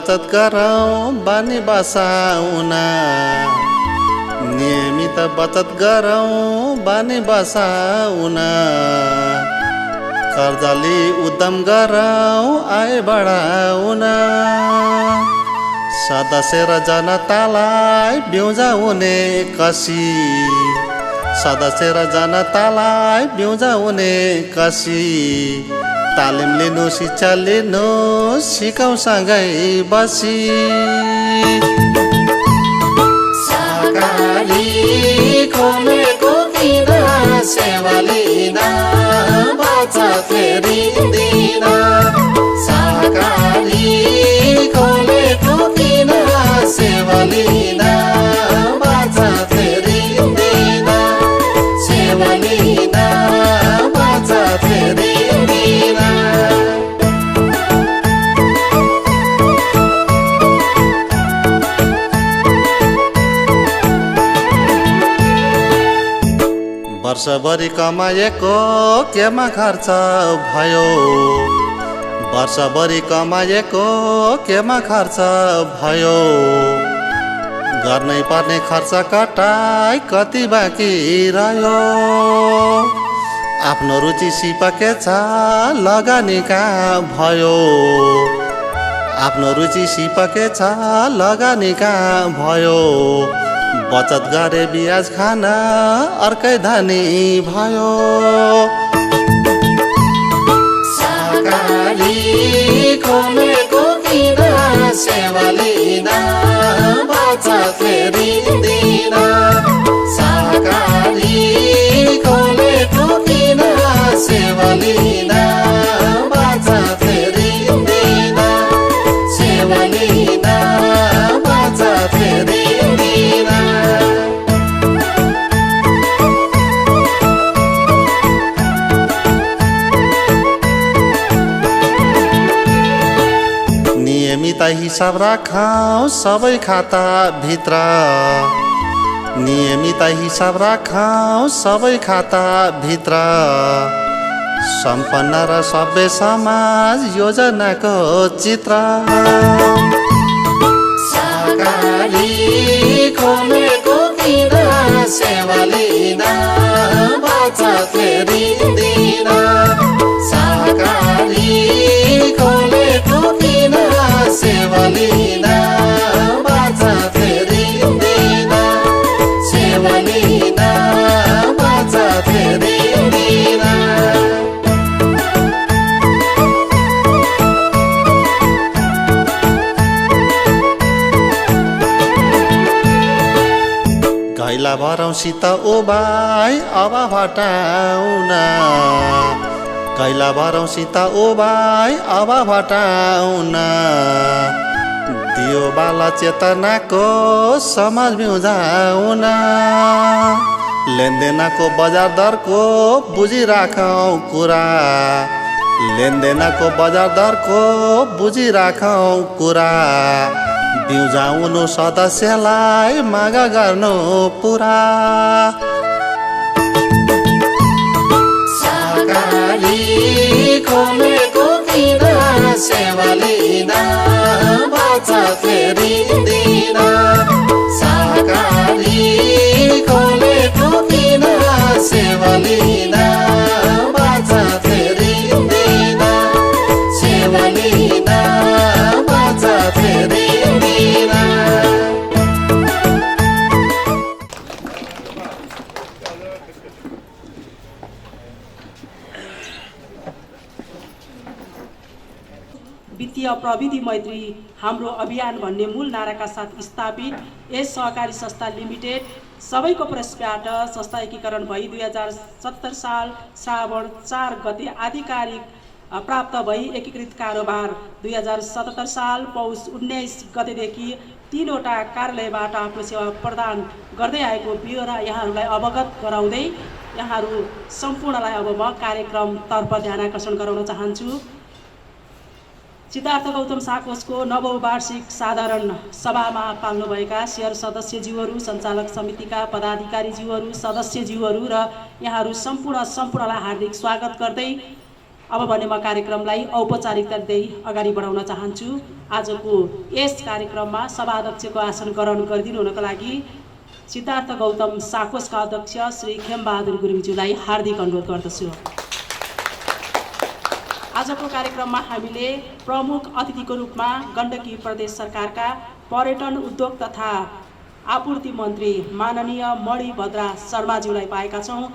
बचत गरौँ बानी बसाउन नियमित बचत गरौँ बानी बसाउन कर्जली उद्यम गरौँ आय बढाउन सदस्य र जनतालाई ब्युझाउने कसी सदस्य र जनतालाई ब्युझाउने कसी तालिम लिनु शिक्षा लिनु सिकाउँ सँगै बसी सहकारी खोलेको किन सेवा लिन बचत ऋण सहकारी खोलेको किन सेवा लिन बचत ऋण सेवा लिन बचत ऋण वर्षभरि कमाएको केमा खर्च भयो वर्षभरि कमाएको केमा खर्च भयो गर्नै पर्ने खर्च कटाइ कति बाँकी रह्यो आफ्नो रुचि सिपके छ लगानी कहाँ भयो आफ्नो रुचि सिपके छ लगानी कहाँ भयो बचत गरे ब्याज खाना अर्कै धनी भयो सहकारी खोलेको किन सेवा लिन बचत ऋण सहकारी खोलेको किन सेवा लिन बचत ऋण सेवा लिन बचत ऋण नियमित हिसाब राखौँ सबै खाता भित्र नियमित हिसाब राखौँ सबै खाता भित्र सम्पन्न र सभ्य समाज योजनाको चित्र सहकारी खोलेको किन सेवा लिन बचत ऋण सहकारी खोलेको किन सेवा लिन बचत ऋण सेवा लिन बचत ऋण घैला भरौँसित ओबाई अभाव हटाउन कैला भरौँसित ओबाई अभाव हटाउन दियो बाला चेतनाको समाज ब्युझाउन लेनदेनको बजार दरको बुझिराखौँ कुरा लेनदेनको बजार दरको बुझिराखौँ कुरा ब्युझाउनु सदस्यलाई माग गर्नु पुरा सहकारी खोलेको किन सेवा लिन बचत ऋण सहकारी खोलेको किन सेवा लिन बचत ऋण सेवा लिन बचत ऋण वित्तीय प्रविधि मैत्री हाम्रो अभियान भन्ने मूल नाराका साथ स्थापित यस सहकारी संस्था लिमिटेड सबैको प्रयासबाट संस्था एकीकरण भई 2070 साल श्रावण 4 गते आधिकारिक प्राप्त भई एकीकृत कारोबार 2077 साल पौष 19 गतेदेखि 3वटा कार्यालयबाट आफ्नो सेवा प्रदान गर्दै आएको ब्युरो यहाँहरूलाई अवगत गराउँदै यहाँहरू सम्पूर्णलाई अब म कार्यक्रमतर्फ ध्यानाकर्षण गराउन चाहन्छु। सिद्धार्थ गौतम साकोसको नवौं वार्षिक साधारण सभामा पाल्नुभएका शेयर सदस्यज्यूहरू, सञ्चालक समितिका पदाधिकारीज्यूहरू, सदस्यज्यूहरू र यहाँहरू सम्पूर्णलाई हार्दिक स्वागत गर्दै अब भने म कार्यक्रमलाई औपचारिकता दिँदै अगाडि बढाउन चाहन्छु। आजको यस कार्यक्रममा सभाध्यक्षको आसन ग्रहण गरिदिनु हुनको लागि सिद्धार्थ गौतम साकोसका अध्यक्ष श्री खेमबहादुर गुरुङज्यूलाई हार्दिक अनुरोध गर्दछु। आजको कार्यक्रममा हामीले प्रमुख अतिथिको रूपमा गण्डकी प्रदेश सरकारका पर्यटन उद्योग तथा आपूर्ति मन्त्री माननीय मणिभद्र शर्माज्यूलाई पाएका छौँ।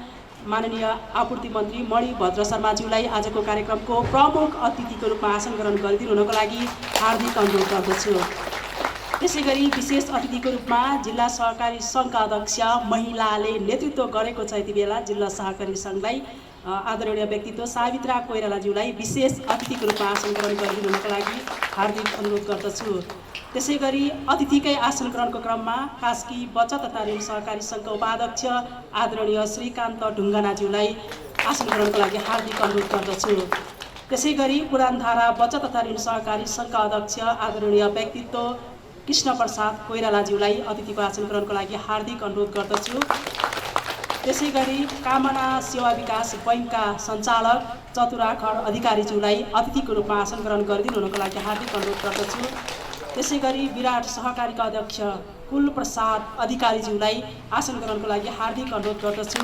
माननीय आपूर्ति मन्त्री मणिभद्र शर्माज्यूलाई आजको कार्यक्रमको प्रमुख अतिथिको रूपमा आसन ग्रहण गरिदिनु हुनको लागि हार्दिक अनुरोध गर्दछु। त्यसै गरी विशेष अतिथिको रूपमा जिल्ला सहकारी सङ्घका अध्यक्ष महिलाले नेतृत्व गरेको छ यति बेला जिल्ला सहकारी सङ्घलाई आदरणीय व्यक्तित्व सावित्रा कोइरालाज्यूलाई विशेष अतिथिको रूपमा आसन ग्रहण गरिदिनु हुनको लागि हार्दिक अनुरोध गर्दछु। त्यसै गरी अतिथिकै आसन ग्रहणको क्रममा कास्की बचत तथा ऋण सहकारी सङ्घका उपाध्यक्ष आदरणीय श्रीकान्त ढुङ्गानाज्यूलाई आसन ग्रहणको लागि हार्दिक अनुरोध गर्दछु। त्यसै गरी पुरानधारा बचत तथा ऋण सहकारी सङ्घका अध्यक्ष आदरणीय व्यक्तित्व कृष्ण प्रसाद कोइरालाज्यूलाई अतिथिको आसन ग्रहणको लागि हार्दिक अनुरोध गर्दछु। त्यसै गरी कामना सेवा विकास बैङ्कका सञ्चालक चतुराखण्ड अधिकारीज्यूलाई अतिथिको रूपमा आसन ग्रहण गरिदिनु हुनको लागि हार्दिक अनुरोध गर्दछु। त्यसै गरी विराट सहकारीका अध्यक्ष कुलप्रसाद अधिकारीज्यूलाई आसन ग्रहणको लागि हार्दिक अनुरोध गर्दछु।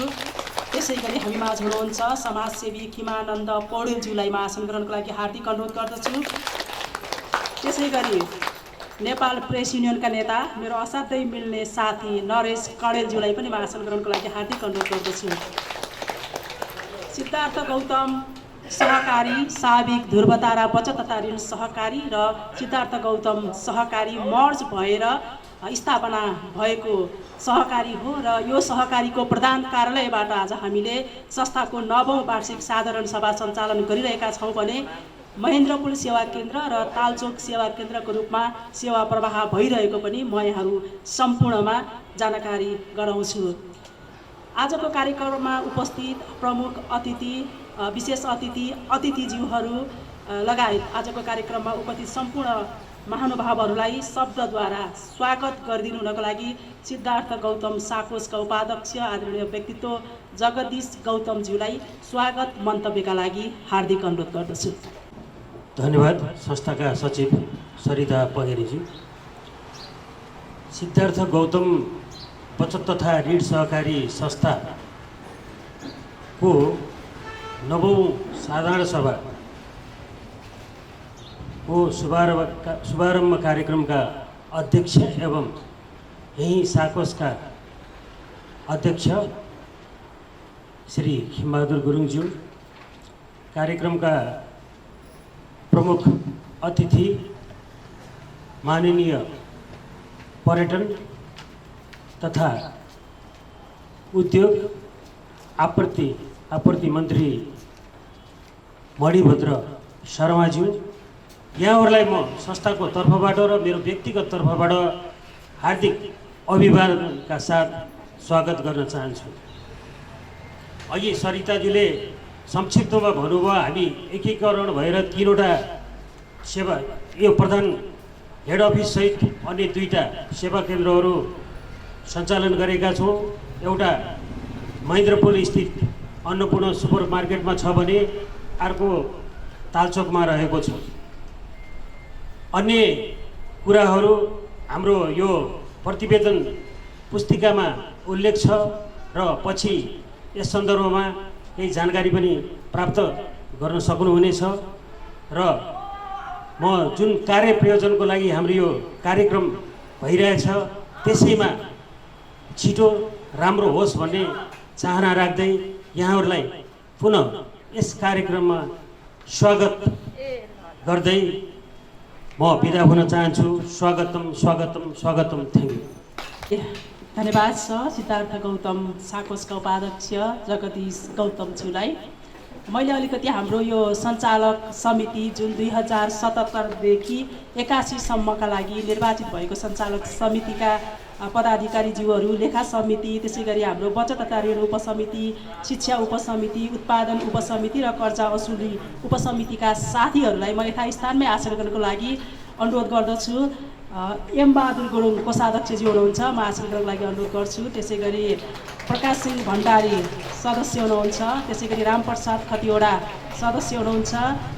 त्यसै गरी हामीमाझ हुनुहुन्छ समाजसेवी खिमानन्द पौडेलज्यूलाई आसन ग्रहणको लागि हार्दिक अनुरोध गर्दछु। त्यसै गरी नेपाल प्रेस युनियनका नेता मेरो असाध्यै मिल्ने साथी नरेश कणेलज्यूलाई पनि आसन ग्रहणको लागि हार्दिक अनुरोध गर्दछु। सिद्धार्थ गौतम सहकारी साविक ध्रुवतारा बचत तथा ऋण सहकारी र सिद्धार्थ गौतम सहकारी मर्ज भएर स्थापना भएको सहकारी हो र यो सहकारीको प्रधान कार्यालयबाट आज हामीले संस्थाको 9औं वार्षिक साधारण सभा सञ्चालन गरिरहेका छौँ भने महेन्द्रपुल सेवा केन्द्र र तालचोक सेवा केन्द्रको रूपमा सेवा प्रवाह भइरहेको पनि म यहाँहरू सम्पूर्णमा जानकारी गराउँछु। आजको कार्यक्रममा उपस्थित प्रमुख अतिथि विशेष अतिथिज्यूहरू लगायत आजको कार्यक्रममा उपस्थित सम्पूर्ण महानुभावहरूलाई शब्दद्वारा स्वागत गरिदिनु हुनको लागि सिद्धार्थ गौतम साकोसका उपाध्यक्ष आदरणीय व्यक्तित्व जगदीश गौतमज्यूलाई स्वागत मन्तव्यका लागि हार्दिक अनुरोध गर्दछु। धन्यवाद। संस्थाका सचिव सरिता पगेरीज्यू। सिद्धार्थ गौतम बचत तथा ऋण सहकारी संस्थाको 9औं साधारण सभाको शुभारम्भ कार्यक्रमका अध्यक्ष एवं यही साकोसका अध्यक्ष श्री खेमबहादुर गुरुङज्यू, कार्यक्रमका प्रमुख अतिथि माननीय पर्यटन तथा उद्योग आपूर्ति मन्त्री मणिभद्र शर्माज्यू, यहाँहरूलाई म संस्थाको तर्फबाट र मेरो व्यक्तिगत तर्फबाट हार्दिक अभिवादनका साथ स्वागत गर्न चाहन्छु। अघि सरिताजीले संक्षिप्तमा भन्नुभयो हामी एकीकरण भएर 3वटा सेवा यो प्रधान हेड अफिस सहित अन्य 2टा सेवा केन्द्रहरू सञ्चालन गरेका छौँ। एउटा महेन्द्रपुल स्थित अन्नपूर्ण सुपर मार्केटमा छ भने अर्को तालचोकमा रहेको छ। अन्य कुराहरू हाम्रो यो प्रतिवेदन पुस्तिकामा उल्लेख छ र पछि यस सन्दर्भमा केही जानकारी पनि प्राप्त गर्न सक्नुहुनेछ र म जुन कार्य प्रयोजनको लागि हाम्रो यो कार्यक्रम भइरहेछ त्यसैमा छिटो राम्रो होस् भन्ने चाहना राख्दै यहाँहरूलाई पुनः यस कार्यक्रममा स्वागत गर्दै म बिदा हुन चाहन्छु। स्वागतम स्वागतम स्वागतम। Thank you. धन्यवाद छ सिद्धार्थ गौतम साकोसका उपाध्यक्ष जगदीश गौतमज्यूलाई। मैले अलिकति हाम्रो यो सञ्चालक समिति जुन 2077देखि 81 सम्मका लागि निर्वाचित भएको सञ्चालक समितिका पदाधिकारीज्यूहरू, लेखा समिति, त्यसै गरी हाम्रो बचत तथा ऋण उपसमिति, शिक्षा उपसमिति, उत्पादन उपसमिति र कर्जा असुली उपसमितिका साथीहरूलाई म यथास्थानमै आसन गर्नको लागि अनुरोध गर्दछु। एम बहादुर गुरुङ कोषाध्यक्षजी हुनुहुन्छ, म आसन गर्नको लागि अनुरोध गर्छु। त्यसै गरी प्रकाश सिंह भण्डारी सदस्य हुनुहुन्छ। त्यसै गरी रामप्रसाद खतिवडा सदस्य हुनुहुन्छ।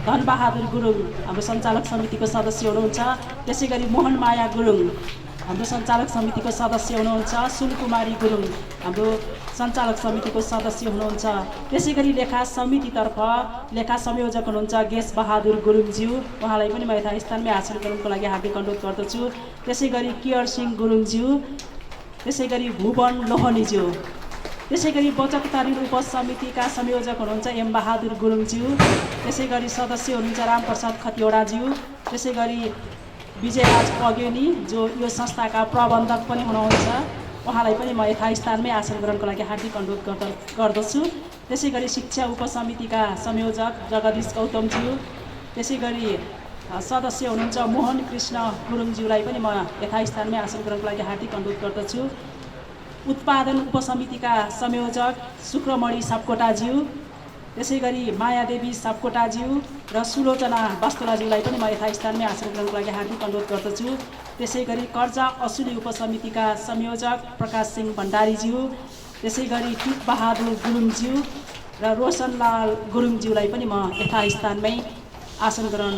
धनबहादुर गुरुङ हाम्रो सञ्चालक समितिको सदस्य हुनुहुन्छ। त्यसै गरी मोहनमाया गुरुङ हाम्रो सञ्चालक समितिको सदस्य हुनुहुन्छ। सुनकुमारी गुरुङ हाम्रो सञ्चालक समितिको सदस्य हुनुहुन्छ। त्यसै गरी लेखा समितितर्फ लेखा संयोजक हुनुहुन्छ गेस बहादुर गुरुङज्यू, उहाँलाई पनि म यथास्थानमै आसन ग्रहणको लागि हार्दिक अनुरोध गर्दछु। त्यसै गरी कियर सिंह गुरुङज्यू, त्यसै गरी भुवन लोहनीज्यू, त्यसै गरी बचत ऋण उपसमितिका संयोजक हुनुहुन्छ एम बहादुर गुरुङज्यू, त्यसै गरी सदस्य हुनुहुन्छ रामप्रसाद खतिवडाज्यू, त्यसै गरी विजयराज पगेनी जो यो संस्थाका प्रबन्धक पनि हुनुहुन्छ, उहाँलाई पनि म यथास्थानमै आसन ग्रहणको लागि हार्दिक अनुरोध गर्दछु। त्यसै गरी शिक्षा उपसमितिका संयोजक जगदीश गौतमज्यू, त्यसै गरी सदस्य हुनुहुन्छ मोहन कृष्ण गुरुङज्यूलाई पनि म यथास्थानमै आसन ग्रहणको लागि हार्दिक अनुरोध गर्दछु। उत्पादन उपसमितिका संयोजक शुक्रमणि सापकोटाज्यू, त्यसै गरी मायादेवी सापकोटाज्यू र सुलोचना वास्तुलाज्यूलाई पनि म यथास्थानमै आसन ग्रहणको लागि हार्दिक अनुरोध गर्दछु। त्यसै गरी कर्जा असुली उपसमितिका संयोजक प्रकाश सिंह भण्डारीज्यू, त्यसै गरी टिक बहादुर गुरुङज्यू र रोशनलाल गुरुङज्यूलाई पनि म यथास्थानमै आसन ग्रहण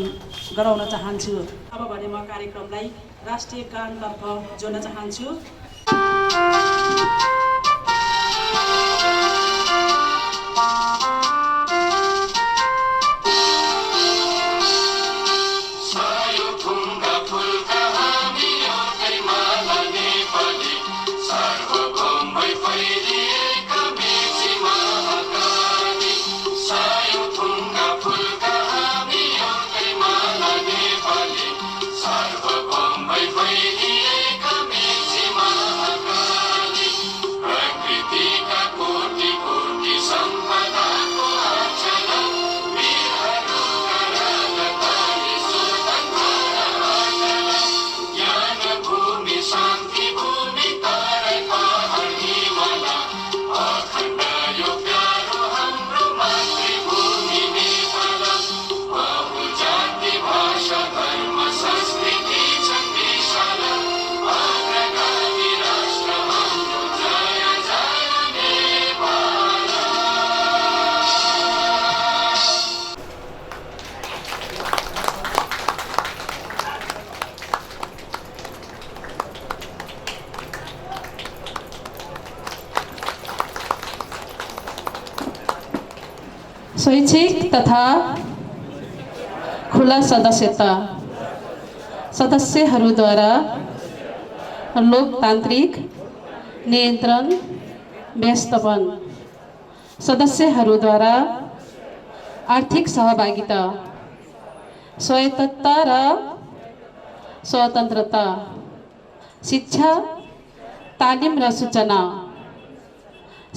गराउन चाहन्छु। अब भने म कार्यक्रमलाई राष्ट्रिय गानतर्फ जोड्न चाहन्छु। स्वैच्छिक तथा खुला सदस्यता सदस्यहरूद्वारा लोकतान्त्रिक नियन्त्रण व्यवस्थापन सदस्यहरूद्वारा आर्थिक सहभागिता स्वायत्तता र स्वतन्त्रता शिक्षा तालिम र सूचना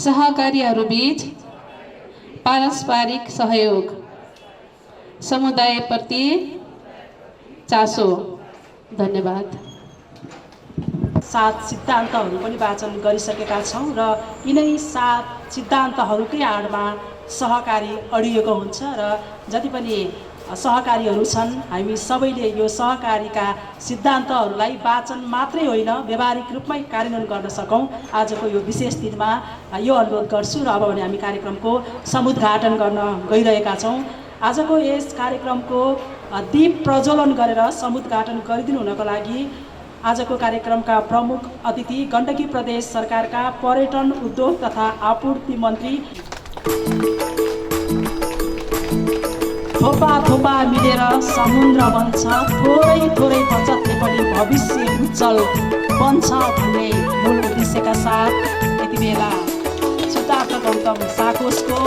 सहकारीहरूबीच पारस्परिक सहयोग समुदायप्रति चासो। धन्यवाद। 7 सिद्धान्तहरू पनि वाचन गरिसकेका छौँ र यिनै 7 सिद्धान्तहरूकै आडमा सहकारी अडिएको हुन्छ र जति पनि सहकारीहरू छन् हामी सबैले यो सहकारीका सिद्धान्तहरूलाई वाचन मात्रै होइन व्यावहारिक रूपमै कार्यान्वयन गर्न सकौँ आजको यो विशेष दिनमा यो अनुरोध गर्छु। र अब भने हामी कार्यक्रमको समुद्घाटन गर्न गइरहेका छौँ। आजको यस कार्यक्रमको दीप प्रज्वलन गरेर समुद्घाटन गरिदिनु हुनको लागि आजको कार्यक्रमका प्रमुख अतिथि गण्डकी प्रदेश सरकारका पर्यटन उद्योग तथा आपूर्ति मन्त्री थोपा थोपा मिलेर समुद्र बन्छ, थोरै थोरै बचतले पनि भविष्य उज्जवल बन्छ भन्ने मूल उद्देश्यका साथ यति बेला सिद्धार्थ गौतम साकोसको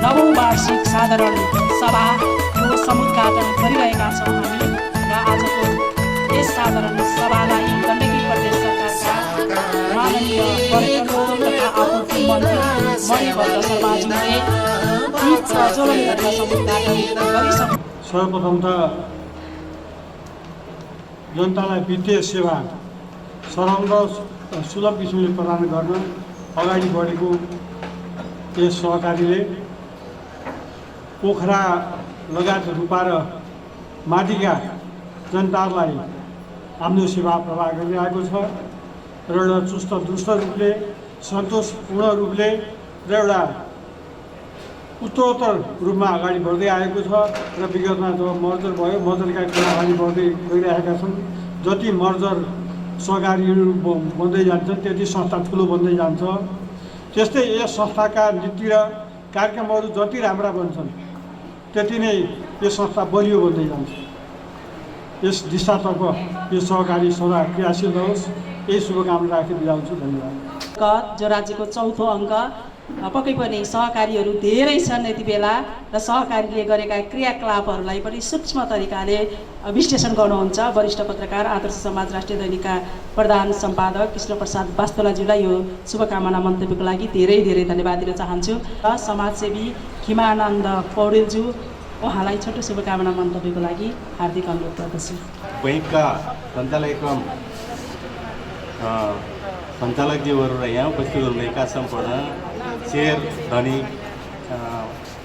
9औं वार्षिक साधारण सभाको समुद्घाटन गरिरहेका छौँ हामी। र आजको यस साधारण सभालाई गण्डकी प्रदेश सरकारका माननीय पर्यटन उद्योग तथा आपूर्ति मन्त्री मणिभद्र शर्माज्यूले दीप प्रज्वलन गरेर समुद्घाटन गरिसक्नु। सर्वप्रथम त जनतालाई वित्तीय सेवा सरल र सुलभ किसिमले प्रदान गर्न अगाडि बढेको यस सहकारीले पोखरा लगायत रूपा र माथिका जनताहरूलाई आफ्नो सेवा प्रवाह गरिरहेको छ र एउटा चुस्त दुरुस्त रूपले सन्तोषपूर्ण रूपले र एउटा उत्तरोत्तर रूपमा अगाडि बढ्दै आएको छ र विगतमा जब मर्जर भयो मर्जरका कुरा अगाडि बढ्दै गइरहेका छन्। जति मर्जर सहकारीहरू बन्दै जान्छन् त्यति संस्था ठुलो बन्दै जान्छ। त्यस्तै यस संस्थाका नीति र कार्यक्रमहरू जति राम्रा बन्छन् त्यति नै यो संस्था बलियो बन्दै जान्छ। यस दिशातर्फ यो सहकारी सदा क्रियाशील रहोस्, यही शुभकामना राखी बिदा हुन्छु। धन्यवाद। जो राज्यको चौथो अङ्क पक्कै पनि सहकारीहरू धेरै छन् यति बेला र सहकारीले गरेका क्रियाकलापहरूलाई पनि सूक्ष्म तरिकाले विश्लेषण गर्नुहुन्छ। वरिष्ठ पत्रकार आदर्श समाज राष्ट्रिय दैनिकका प्रधान सम्पादक कृष्णप्रसाद वास्तोलाज्यूलाई यो शुभकामना मन्तव्यको लागि धेरै धेरै धन्यवाद दिन चाहन्छु। र समाजसेवी खिमानन्द पौडेलज्यू उहाँलाई छोटो शुभकामना मन्तव्यको लागि हार्दिक अनुरोध गर्दछु। बैंकका सञ्चालक सञ्चालकज्यूहरू र यहाँ उपस्थित हुनुभएका सम्पूर्ण शेयर धनी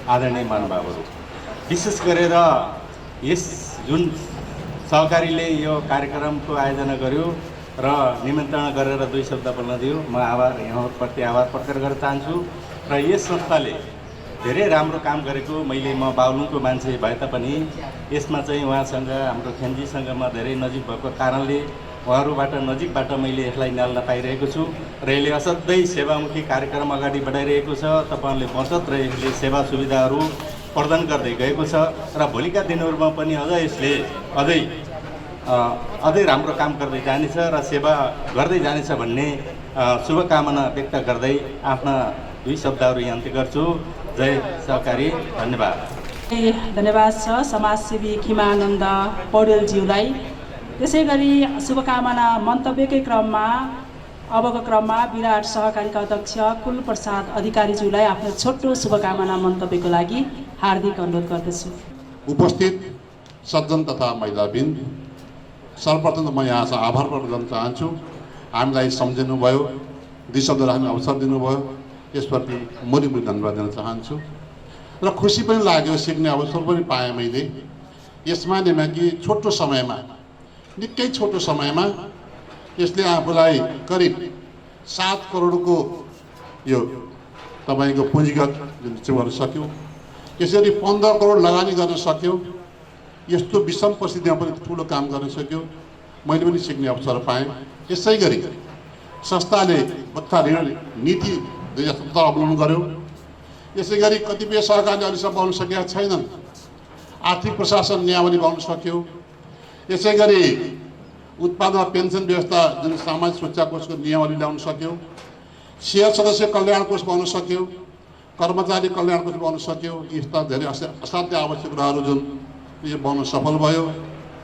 आदरणीय महानुभावहरू, विशेष गरेर यस जुन सहकारीले यो कार्यक्रमको आयोजना गर्यो र निमन्त्रणा गरेर 2 शब्द बोल्न दियो, म यहाँहरूप्रति आभार प्रकट गर्न चाहन्छु। र यस संस्थाले धेरै राम्रो काम गरेको, म बागलुङको मान्छे भए तापनि यसमा चाहिँ उहाँसँग हाम्रो खेन्जीसँग म धेरै नजिक भएको कारणले उहाँहरूबाट नजिकबाट मैले यसलाई निहाल्न पाइरहेको छु र यसले असाध्यै सेवामुखी कार्यक्रम अगाडि बढाइरहेको छ। तपाईँहरूले बचत र यसले सेवा सुविधाहरू प्रदान गर्दै गएको छ र भोलिका दिनहरूमा पनि अझ यसले अझै राम्रो काम गर्दै जानेछ र सेवा गर्दै जानेछ भन्ने शुभकामना व्यक्त गर्दै आफ्ना 2 शब्दहरू यहाँ अन्त्य गर्छु। जय सहकारी। धन्यवाद। धन्यवाद छ समाजसेवी खिमानन्द पौडेलज्यूलाई। त्यसै गरी शुभकामना मन्तव्यकै क्रममा अबको क्रममा विराट सहकारीका अध्यक्ष कुलप्रसाद अधिकारीज्यूलाई आफ्नो छोटो शुभकामना मन्तव्यको लागि हार्दिक अनुरोध गर्दछु। उपस्थित सज्जन तथा महिलाबिन, सर्वप्रथम त म यहाँसँग आभार प्रकट गर्न चाहन्छु। हामीलाई सम्झिनुभयो, 2 शब्द राख्ने अवसर दिनुभयो, यसप्रति मुरी धन्यवाद दिन चाहन्छु। र खुसी पनि लाग्यो, सिक्ने अवसर पनि पाएँ मैले। यसमा कि छोटो समयमा, निकै छोटो समयमा यसले आफूलाई करिब 7 करोडको यो तपाईँको पुँजीगत जुन चाहिँ गर्न सक्यो, यसरी 15 करोड लगानी गर्न सक्यो। यस्तो विषम परिस्थितिमा पनि ठुलो काम गर्न सक्यो। मैले पनि सिक्ने अवसर पाएँ। यसै गरी संस्थाले बच्चा ऋण नीति 2017 अवलम्बन गर्यो। यसै गरी कतिपय सहकारीले अहिलेसम्म बनाउन सकेका छैनन्, आर्थिक प्रशासन नियामली बनाउन सक्यो। यसै गरी उत्पादन पेन्सन व्यवस्था जुन सामाजिक सुरक्षा कोषको नियमावली ल्याउन सक्यो, शेयर सदस्य कल्याण कोष बनाउन सक्यो, कर्मचारी कल्याण कोष बनाउन सक्यो। यस्ता धेरै असाध्य आवश्यक कुराहरू जुन यो बनाउन सफल भयो।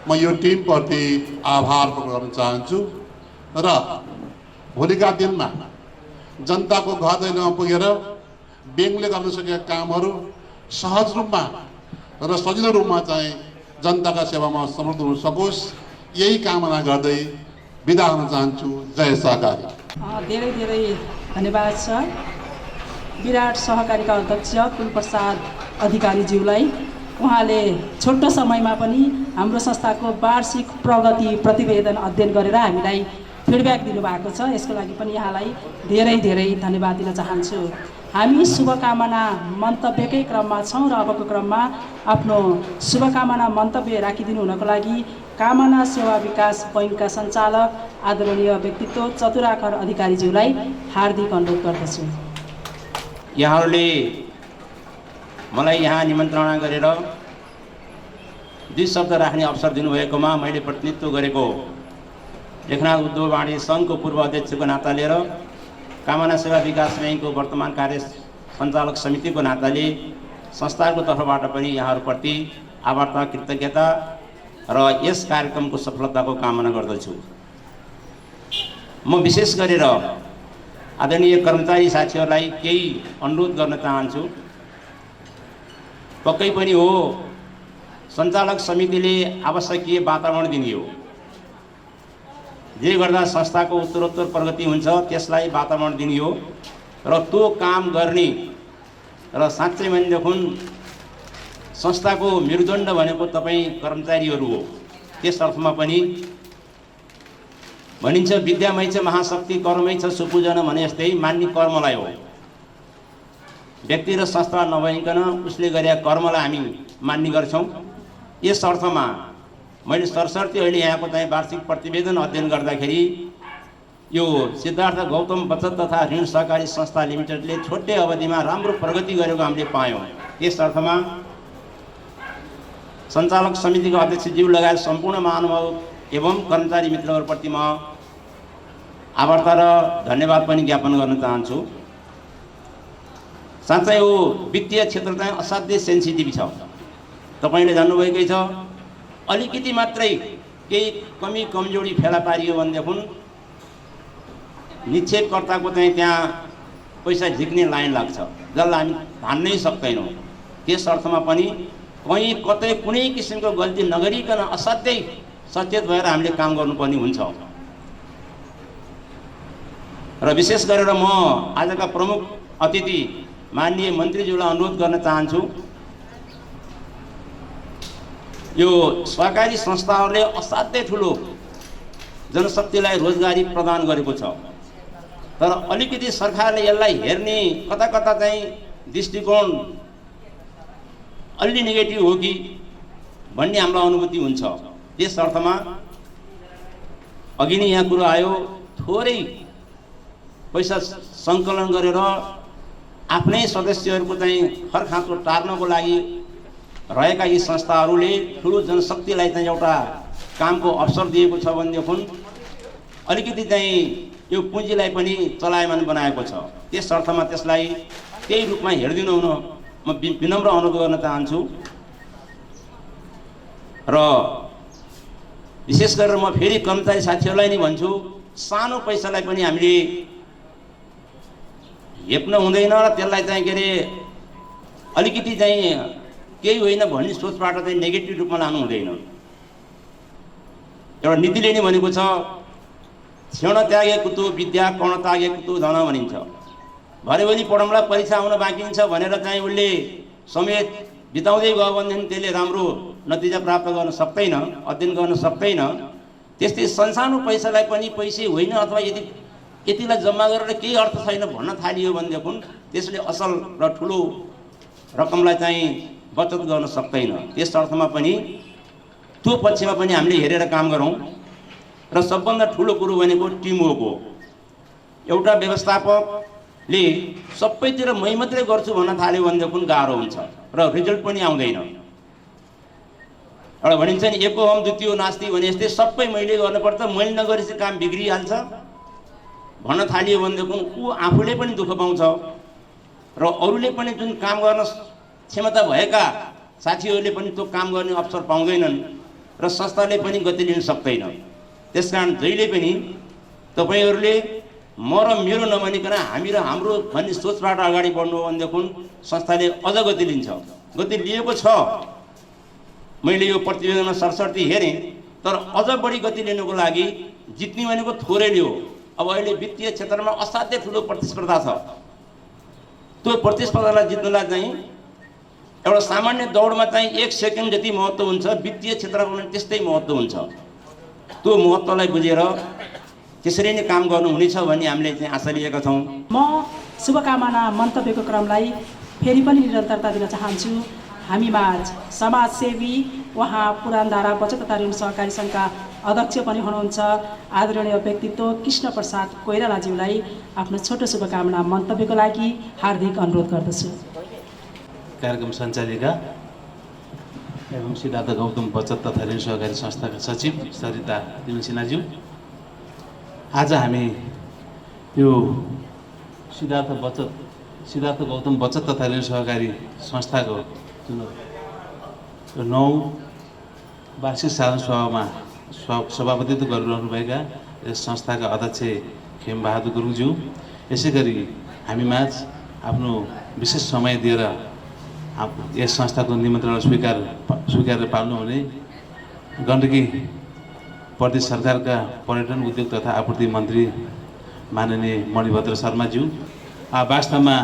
म यो टिमप्रति आभार प्रकट गर्न चाहन्छु र भोलिका दिनमा जनताको घर दैलोमा पुगेर ब्याङ्कले गर्न सकेका कामहरू सहज रूपमा र सजिलो रूपमा चाहिँ जनताका सेवामा समर्थ हुन सकोस्, यही कामना गर्दै बिदा हुन चाहन्छु। जय सहकारी। धेरै धेरै धन्यवाद छ विराट सहकारीका अध्यक्ष कुलप्रसाद अधिकारीज्यूलाई। उहाँले छोटो समयमा पनि हाम्रो संस्थाको वार्षिक प्रगति प्रतिवेदन अध्ययन गरेर हामीलाई फिडब्याक दिनुभएको छ। यसको लागि पनि यहाँलाई धेरै धेरै धन्यवाद दिन चाहन्छु। हामी शुभकामना मन्तव्यकै क्रममा छौँ र अबको क्रममा आफ्नो शुभकामना मन्तव्य राखिदिनु हुनको लागि कामना सेवा विकास बैङ्कका सञ्चालक आदरणीय व्यक्तित्व चतुराखर अधिकारीज्यूलाई हार्दिक अनुरोध गर्दछु। यहाँहरूले मलाई यहाँ निमन्त्रणा गरेर 2 शब्द राख्ने अवसर दिनुभएकोमा मैले प्रतिनिधित्व गरेको लेखनाथ उद्योग वाणिज्य सङ्घको पूर्व अध्यक्षको नाता लिएर कामना सेवा विकास बैङ्कको वर्तमान कार्य सञ्चालक समितिको नाताले संस्थाको तर्फबाट पनि यहाँहरूप्रति आभार कृतज्ञता र यस कार्यक्रमको सफलताको कामना गर्दछु। म विशेष गरेर आदरणीय कर्मचारी साथीहरूलाई केही अनुरोध गर्न चाहन्छु। पक्कै पनि हो, सञ्चालक समितिले आवश्यकीय वातावरण दिने हो। जे गर्दा संस्थाको उत्तरोत्तर प्रगति हुन्छ त्यसलाई वातावरण दिने हो र त्यो काम गर्ने र साँच्चै भनेदेखि संस्थाको मेरुदण्ड भनेको तपाईँ कर्मचारीहरू हो। त्यस अर्थमा पनि भनिन्छ विद्यामय छ महाशक्ति कर्मै छ सुपूजन भने जस्तै मान्ने कर्मलाई हो। व्यक्ति र संस्था नभइकन उसले गरेका कर्मलाई हामी मान्ने गर्छौँ। यस अर्थमा मैले सरसर्ती अहिले यहाँको चाहिँ वार्षिक प्रतिवेदन अध्ययन गर्दाखेरि यो सिद्धार्थ गौतम बचत तथा ऋण सहकारी संस्था लिमिटेडले छोटै अवधिमा राम्रो प्रगति गरेको हामीले पायौँ। यस अर्थमा सञ्चालक समितिका अध्यक्षज्यू लगायत सम्पूर्ण महानुभाव एवं कर्मचारी मित्रहरूप्रति म आभार र धन्यवाद पनि ज्ञापन गर्न चाहन्छु। साँच्चै यो वित्तीय क्षेत्र चाहिँ असाध्यै सेन्सिटिभ छ। तपाईँले जान्नुभएकै छ, अलिकति मात्रै केही कमी कमजोरी फेला पारियो भनेदेखि निक्षेपकर्ताको चाहिँ त्यहाँ पैसा झिक्ने लाइन लाग्छ, जसलाई हामी धान्नै सक्दैनौँ। त्यस अर्थमा पनि कहीँ कतै कुनै किसिमको गल्ती नगरिकन असाध्यै सचेत भएर हामीले काम गर्नुपर्ने हुन्छ। र विशेष गरेर म आजका प्रमुख अतिथि माननीय मन्त्रीज्यूलाई अनुरोध गर्न चाहन्छु, यो सहकारी संस्थाहरूले असाध्यै ठुलो जनशक्तिलाई रोजगारी प्रदान गरेको छ, तर अलिकति सरकारले यसलाई हेर्ने कता कता चाहिँ दृष्टिकोण अलि नेगेटिभ हो कि भन्ने हामीलाई अनुभूति हुन्छ। त्यस अर्थमा अघि नै यहाँ कुरो आयो, थोरै पैसा सङ्कलन गरेर आफ्नै सदस्यहरूको चाहिँ खर्खाँचो टार्नको लागि रहेका यी संस्थाहरूले ठुलो जनशक्तिलाई चाहिँ एउटा कामको अवसर दिएको छ भनेदेखि अलिकति चाहिँ यो पुँजीलाई पनि चलायमान बनाएको छ। त्यस अर्थमा त्यसलाई त्यही रूपमा हेरिदिनु हुन म विनम्र अनुरोध गर्न चाहन्छु। र विशेष गरेर म फेरि कर्मचारी साथीहरूलाई नै भन्छु, सानो पैसालाई पनि हामीले हेप्न हुँदैन र त्यसलाई चाहिँ के अरे अलिकति चाहिँ केही होइन भन्ने सोचबाट चाहिँ नेगेटिभ रूपमा लानु हुँदैन। एउटा नीतिले नै भनेको छ, क्षण त्यागे कुतु विद्या कर्ण त्यागे कुतु धन भनिन्छ। भरेभरि पढौँला परीक्षा आउन बाँकी छ भनेर चाहिँ उसले समय बिताउँदै गयो भनेदेखि त्यसले राम्रो नतिजा प्राप्त गर्न सक्दैन, अध्ययन गर्न सक्दैन। त्यस्तै सानो पैसालाई पनि पैसै होइन अथवा यतिलाई जम्मा गरेर केही अर्थ छैन भन्न थालियो भनेदेखि त्यसले असल र ठुलो रकमलाई चाहिँ बचत गर्न सक्दैन। त्यस अर्थमा पनि त्यो पक्षमा पनि हामीले हेरेर काम गरौँ। र सबभन्दा ठुलो कुरो भनेको टिमवर्क हो। एउटा व्यवस्थापकले सबैतिर मै मात्रै गर्छु भन्न थाल्यो भनेदेखि गाह्रो हुन्छ र रिजल्ट पनि आउँदैन। एउटा भनिन्छ नि, एको हम द्वितीय नास्ति भने जस्तै सबै मैले गर्नुपर्छ, मैले नगरेपछि काम बिग्रिहाल्छ भन्न थालियो भनेदेखि ऊ आफूले पनि दुःख पाउँछ र अरूले पनि जुन काम गर्न क्षमता भएका साथीहरूले पनि त्यो काम गर्ने अवसर पाउँदैनन् र संस्थाले पनि गति लिन सक्दैन। त्यसकारण जहिले पनि तपाईँहरूले म र मेरो नभनिकन हामी र हाम्रो भन्ने सोचबाट अगाडि बढ्नु हो भनेदेखि संस्थाले अझ गति लिन्छ। गति लिएको छ, मैले यो प्रतिवेदनमा सरसर्ती हेरेँ, तर अझ बढी गति लिनुको लागि जित्ने भनेको थोरैले हो। अब अहिले वित्तीय क्षेत्रमा असाध्यै ठुलो प्रतिस्पर्धा छ। त्यो प्रतिस्पर्धालाई जित्नलाई चाहिँ एउटा सामान्य दौडमा चाहिँ 1 सेकेन्ड जति महत्त्व हुन्छ, वित्तीय क्षेत्रमा पनि त्यस्तै महत्त्व हुन्छ। त्यो महत्त्वलाई बुझेर त्यसरी नै काम गर्नुहुनेछ भन्ने हामीले चाहिँ आशा लिएका छौँ। म शुभकामना मन्तव्यको क्रमलाई फेरि पनि निरन्तरता दिन चाहन्छु। हामीमाझ समाजसेवी उहाँ पुरानधारा बचत तथा ऋण सहकारी सङ्घका अध्यक्ष पनि हुनुहुन्छ आदरणीय व्यक्तित्व कृष्ण प्रसाद कोइरालाज्यूलाई आफ्नो छोटो शुभकामना मन्तव्यको लागि हार्दिक अनुरोध गर्दछु। कार्यक्रम सञ्चालिका एवं सिद्धार्थ गौतम बचत तथा ऋण सहकारी संस्थाका सचिव सरिता तिमल सिन्हाज्यू, आज हामी यो सिद्धार्थ गौतम बचत तथा ऋण सहकारी संस्थाको जुन 9औं वार्षिक साधारण सभामा सभापतित्व गरिरहनुभएका यस संस्थाका अध्यक्ष खेमबहादुर गुरुङज्यू, यसै गरी हामीमाझ आफ्नो विशेष समय दिएर यस संस्थाको निमन्त्रणा स्वीकारेर पाल्नुहुने गण्डकी प्रदेश सरकारका पर्यटन उद्योग तथा आपूर्ति मन्त्री माननीय मणिभद्र शर्माज्यू, वास्तवमा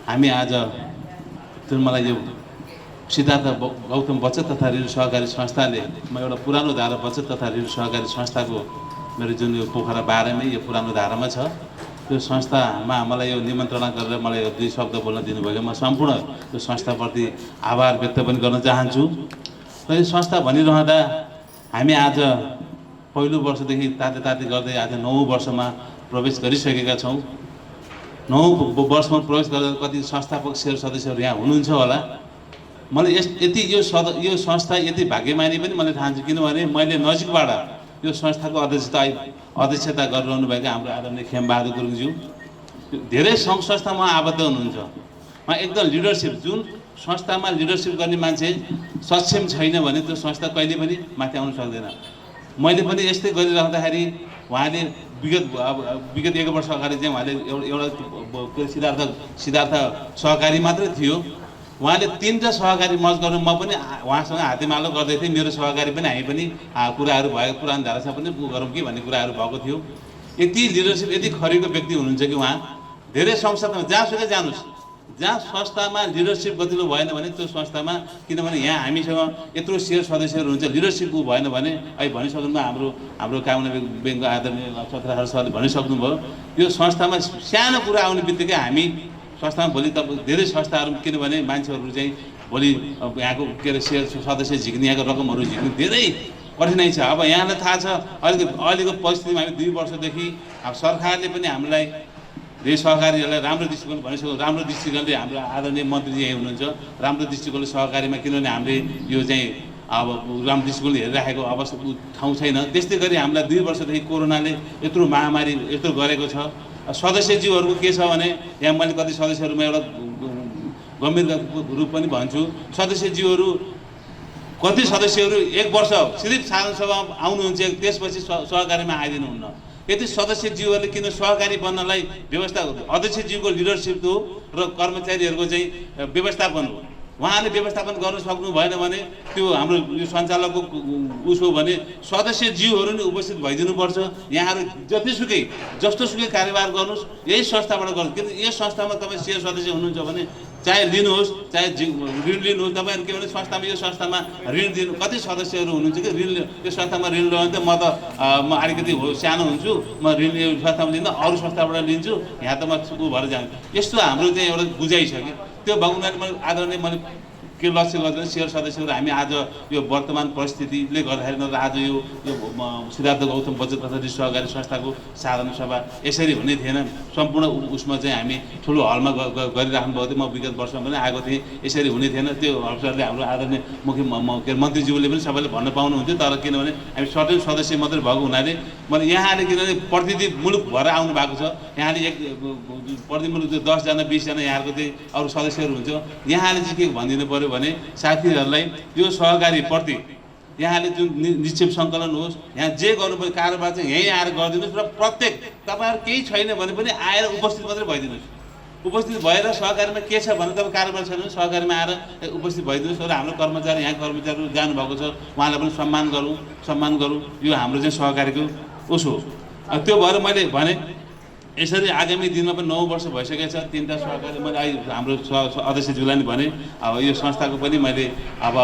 हामी आज जुन मलाई यो सिद्धार्थ गौतम बचत तथा ऋण सहकारी संस्थाले, म एउटा पुरानो धारा बचत तथा ऋण सहकारी संस्थाको मेरो जुन यो पोखरा 12 यो पुरानो धारामा छ त्यो संस्थामा मलाई यो निमन्त्रणा गरेर मलाई यो 2 शब्द बोल्न दिनुभयो। म सम्पूर्ण यो संस्थाप्रति आभार व्यक्त पनि गर्न चाहन्छु। र यो संस्था भनिरहँदा हामी आज पहिलो वर्षदेखि ताते गर्दै आज 9औं वर्षमा प्रवेश गरिसकेका छौँ। 9औं वर्षमा प्रवेश गरेर कति संस्थापक सदस्यहरू यहाँ हुनुहुन्छ होला। मैले यति यो संस्था यति भाग्यमानी पनि मैले ठान्छु, किनभने मैले नजिकबाट यो संस्थाको अध्यक्षता गरिरहनु भएका हाम्रो आदरणीय खेमबहादुर गुरुङज्यू धेरै सङ्घ संस्थामा आबद्ध हुनुहुन्छ। उहाँ एकदम लिडरसिप, जुन संस्थामा लिडरसिप गर्ने मान्छे सक्षम छैन भने त्यो संस्था कहिले पनि माथि आउन सक्दैन। मैले पनि यस्तै गरिरहँदाखेरि उहाँले विगत 1 वर्ष अगाडि चाहिँ उहाँले एउटा सिद्धार्थ सहकारी मात्रै थियो। उहाँले 3टा सहकारी मर्ज गर्नु, म पनि उहाँसँग हातेमालो गर्दै थिएँ। मेरो सहकारी पनि हामी पनि कुराहरू भयो, पुरानो धारासँग पनि गरौँ कि भन्ने कुराहरू भएको थियो। यति लिडरसिप यति खरीको व्यक्ति हुनुहुन्छ कि उहाँ धेरै संस्थामा जहाँसुकै जानुहोस्, जहाँ संस्थामा लिडरसिप गतिलो भएन भने त्यो संस्थामा, किनभने यहाँ हामीसँग यत्रो शेयर सदस्यहरू हुन्छ, लिडरसिप भएन भने अहिले भनिसक्नुभयो हाम्रो कामना ब्याङ्कको आदरणीय छत्रहार सरले भनिसक्नुभयो। यो संस्थामा सानो कुरा आउने बित्तिकै हामी संस्थामा भोलि त धेरै संस्थाहरू, किनभने मान्छेहरू चाहिँ भोलि यहाँको के अरे शेयर सदस्य झिक्ने, यहाँको रकमहरू झिक्ने धेरै कठिनाइ छ। अब यहाँलाई थाहा छ अहिलेको परिस्थितिमा हामी 2 वर्षदेखि सरकारले पनि हामीलाई धेरै सहकारीहरूलाई राम्रो दृष्टिकोण भनिसक्यो। राम्रो दृष्टिकोणले हाम्रो आदरणीय मन्त्रीजी यही हुनुहुन्छ, राम्रो दृष्टिकोणले सहकारीमा, किनभने हामीले यो चाहिँ अब राम्रो दृष्टिकोणले हेरिराखेको अवस्था ठाउँ छैन। त्यस्तै गरी हामीलाई 2 वर्षदेखि कोरोनाले यत्रो महामारी यत्रो गरेको छ। सदस्यज्यूहरूको के छ भने यहाँ मैले कति सदस्यहरूमा एउटा गम्भीर रूप पनि भन्छु, सदस्यज्यूहरू कति सदस्यहरू 1 वर्ष सिर्फ साधारण सभामा आउनुहुन्छ, त्यसपछि सहकारीमा आइदिनुहुन्न। यति सदस्यज्यूहरूले किन सहकारी बन्नलाई व्यवस्था, अध्यक्षज्यूको लिडरसिप हो र कर्मचारीहरूको चाहिँ व्यवस्थापन हो। उहाँले व्यवस्थापन गर्न सक्नु भएन भने त्यो हाम्रो यो सञ्चालकको उस हो भने सदस्यज्यूहरू नै उपस्थित भइदिनुपर्छ। यहाँहरू जस्तोसुकै कार्यभार गर्नुहोस्, यही संस्थाबाट गर्नुहोस्। किन यस संस्थामा तपाईँ शेयर सदस्य हुनुहुन्छ भने चाहे लिनुहोस् चाहे ऋण लिनुहोस्, तपाईँहरू के भने संस्थामा यो संस्थामा ऋण दिनु, कति सदस्यहरू हुनुहुन्छ कि ऋण यो संस्थामा ऋण लियो भने त म अलिकति सानो हुन्छु, म ऋण यो संस्थामा लिँदा अरू संस्थाबाट लिन्छु, यहाँ त म भएर जान्छु। यस्तो हाम्रो चाहिँ एउटा बुझाइ छ कि त्यो भगुनाले मैले आदरणीय मैले के लक्ष्य गर्दैन शेयर सदस्यहरू हामी आज यो वर्तमान परिस्थितिले गर्दाखेरि नत्र आज यो सिद्धार्थ गौतम बचत तथा ऋण सहकारी संस्थाको साधारण सभा यसरी हुने थिएन। सम्पूर्ण उसमा चाहिँ हामी ठुलो हलमा गरिराख्नु भएको थियो। म विगत वर्षमा पनि आएको थिएँ, यसरी हुने थिएन। त्यो अवसरले हाम्रो आदरणीय मुख्य मन्त्रीज्यूले पनि सबैले भन्न पाउनुहुन्थ्यो। तर किनभने हामी सर्टेन सदस्य मात्रै भएको हुनाले मैले यहाँले किनभने प्रतिनिधि मुलुक भएर आउनु भएको छ, यहाँले प्रतिनिधि मुलुक 10 जना 20 जना यहाँको चाहिँ अरू सदस्यहरू हुन्छ। यहाँले चाहिँ के भनिदिनु पऱ्यो भने साथीहरूलाई यो सहकारी प्रति यहाँले जुन निक्षेप सङ्कलन होस्, यहाँ जे गर्नुपर्ने कारोबार चाहिँ यहीँ आएर गरिदिनुहोस् र प्रत्येक तपाईँहरू केही छैन भने पनि आएर उपस्थित मात्रै भइदिनुहोस्। उपस्थित भएर सहकारीमा के छ भने तपाईँ कारोबार छैन भने सहकारीमा आएर उपस्थित भइदिनुहोस् र हाम्रो कर्मचारी यहाँ कर्मचारीहरू जानुभएको छ उहाँलाई पनि सम्मान गरौँ। यो हाम्रो चाहिँ सहकारीको उसो हो। त्यो भएर मैले भने यसरी आगामी दिनमा पनि 9 वर्ष भइसकेको छ। 3टा सहकारी मैले हाम्रो अध्यक्षज्यूलाई नि भने अब यो संस्थाको पनि मैले अब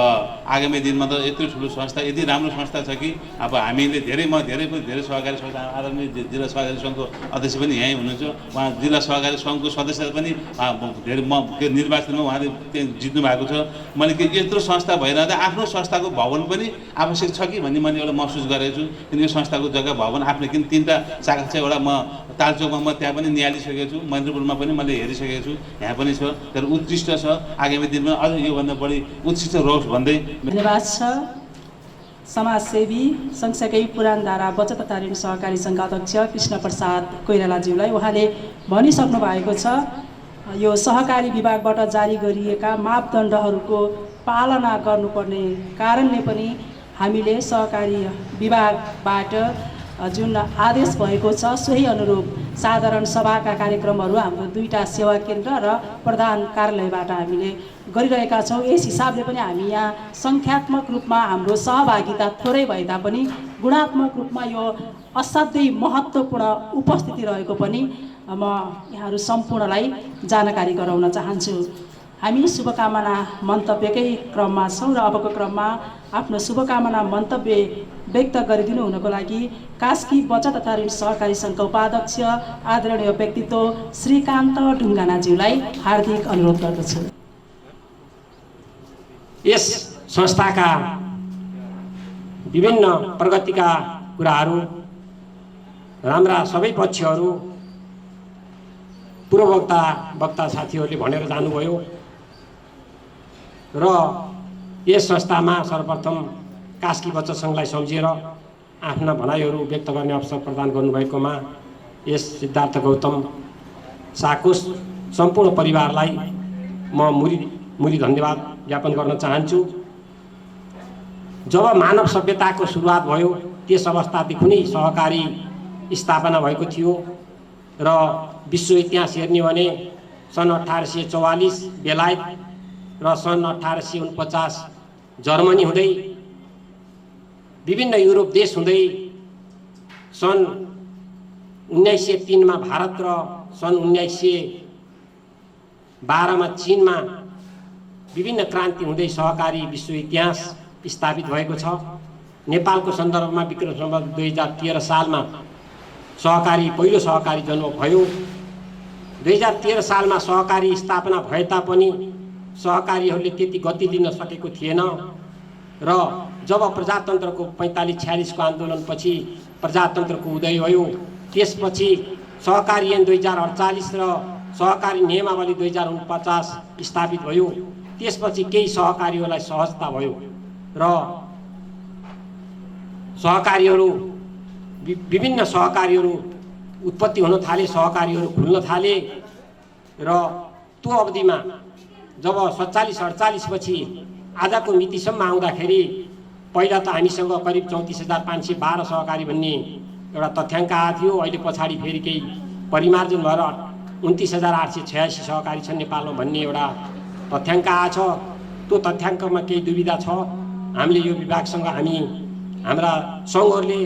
आगामी दिनमा त यत्रो ठुलो संस्था, यति राम्रो संस्था छ कि अब हामीले धेरै सहकारी संस्था, आदरणीय जिल्ला सहकारी सङ्घको अध्यक्ष पनि यहीँ हुनुहुन्छ। उहाँ जिल्ला सहकारी सङ्घको सदस्य पनि धेरै निर्वाचनमा उहाँले जित्नु भएको छ। मैले के यत्रो संस्था भइरहँदा आफ्नो संस्थाको भवन पनि आवश्यक छ कि भन्ने मैले एउटा महसुस गरेको छु। किन यो संस्थाको जग्गा भवन आफ्नो, किन 3टा शाखा छ, एउटा म तालचोकमा म त्यहाँ पनि निहालिसकेको छु, महेन्द्रपुरमा पनि मैले हेरिसकेको छु, यहाँ पनि छ। तर उत्कृष्ट छ, आगामी दिनमा अझ योभन्दा बढी उत्कृष्ट रहोस् भन्दै धन्यवाद छ। समाजसेवी सँगसँगै पुरानधारा बचत तथा ऋण सहकारी सङ्घ अध्यक्ष कृष्ण प्रसाद कोइरालाज्यूलाई उहाँले भनिसक्नु भएको छ यो सहकारी विभागबाट जारी गरिएका मापदण्डहरूको पालना गर्नुपर्ने कारणले पनि हामीले सहकारी विभागबाट जुन आदेश भएको छ सोही अनुरूप साधारण सभाका कार्यक्रमहरू हाम्रो 2टा सेवा केन्द्र र प्रधान कार्यालयबाट हामीले गरिरहेका छौँ। यस हिसाबले पनि हामी यहाँ सङ्ख्यात्मक रूपमा हाम्रो सहभागिता थोरै भए तापनि गुणात्मक रूपमा यो असाध्यै महत्त्वपूर्ण उपस्थिति रहेको पनि म यहाँहरू सम्पूर्णलाई जानकारी गराउन चाहन्छु। हामी शुभकामना मन्तव्यकै क्रममा छौँ र अबको क्रममा आफ्नो शुभकामना मन्तव्य व्यक्त गरिदिनु हुनको लागि कास्की बचत तथा ऋण सहकारी सङ्घका उपाध्यक्ष आदरणीय व्यक्तित्व श्रीकान्त ढुङ्गानाज्यूलाई हार्दिक अनुरोध गर्दछु। यस संस्थाका विभिन्न प्रगतिका कुराहरू, राम्रा सबै पक्षहरू पूर्व वक्ता साथीहरूले भनेर जानुभयो र यस संस्थामा सर्वप्रथम कास्की बचत सङ्घलाई सम्झिएर आफ्ना भनाइहरू व्यक्त गर्ने अवसर प्रदान गर्नुभएकोमा यस सिद्धार्थ गौतम शाहको सम्पूर्ण परिवारलाई म मुरी धन्यवाद ज्ञापन गर्न चाहन्छु। जब मानव सभ्यताको सुरुवात भयो त्यस अवस्थादेखि नै सहकारी स्थापना भएको थियो र विश्व इतिहास हेर्ने भने सन् 1844 बेलायत र सन् 1849 जर्मनी हुँदै विभिन्न युरोप देश हुँदै सन् 1903 मा भारत र सन् 1912 मा चीनमा विभिन्न क्रान्ति हुँदै सहकारी विश्व इतिहास स्थापित भएको छ। नेपालको सन्दर्भमा विक्रम सम्वत 2013 सालमा पहिलो सहकारी जन्म भयो। 2013 सालमा सहकारी स्थापना भए तापनि सहकारीहरूले त्यति गति लिन सकेको थिएन र जब प्रजातन्त्रको 45-46 को आन्दोलनपछि प्रजातन्त्रको उदय भयो, त्यसपछि सहकारी ऐन 2048 र सहकारी नियमावली 2049 स्थापित भयो। त्यसपछि केही सहकारीहरूलाई सहजता भयो र सहकारीहरू विभिन्न सहकारीहरू उत्पत्ति हुन थाले, सहकारीहरू खुल्न थाले र त्यो अवधिमा जब 47-48 पछि आजको मितिसम्म आउँदाखेरि पहिला त हामीसँग करिब 34,512 सहकारी भन्ने एउटा तथ्याङ्क आएको थियो। अहिले पछाडि फेरि केही परिमार्जन भएर 29,886 सहकारी छन् नेपालमा भन्ने एउटा तथ्याङ्क आएको छ। त्यो तथ्याङ्कमा केही दुविधा छ। हामीले यो विभागसँग हाम्रा सङ्घहरूले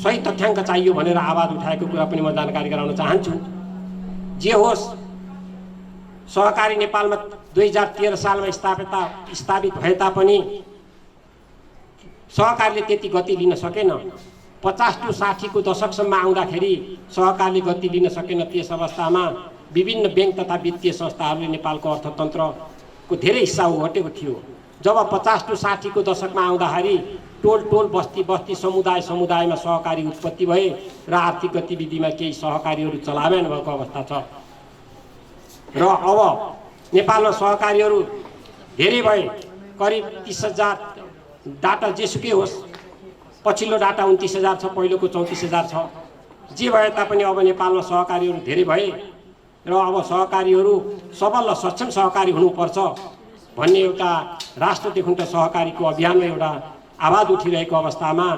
सही तथ्याङ्क चाहियो भनेर आवाज उठाएको कुरा पनि म जानकारी गराउन चाहन्छु। जे होस्, सहकारी नेपालमा 2013 सालमा स्थापित भए तापनि सहकारीले त्यति गति लिन सकेन। 50 को दशकसम्म आउँदाखेरि सहकारीले गति लिन सकेन। त्यस अवस्थामा विभिन्न ब्याङ्क तथा वित्तीय संस्थाहरूले नेपालको अर्थतन्त्रको धेरै हिस्सा ओगटेको थियो। जब 50 को दशकमा आउँदाखेरि टोल बस्ती समुदायमा सहकारी उत्पत्ति भए र आर्थिक गतिविधिमा केही सहकारीहरू चलायमान भएको अवस्था छ र अब नेपालमा सहकारीहरू धेरै भए। करिब 30,000 डाटा जेसुकै होस्, पछिल्लो डाटा 29,000 छ, पहिलोको 34,000 छ। जे भए तापनि अब नेपालमा सहकारीहरू धेरै भए र अब सहकारीहरू सबल र सक्षम सहकारी हुनुपर्छ भन्ने एउटा राष्ट्रदेखि सहकारीको अभियानमा एउटा आवाज उठिरहेको अवस्थामा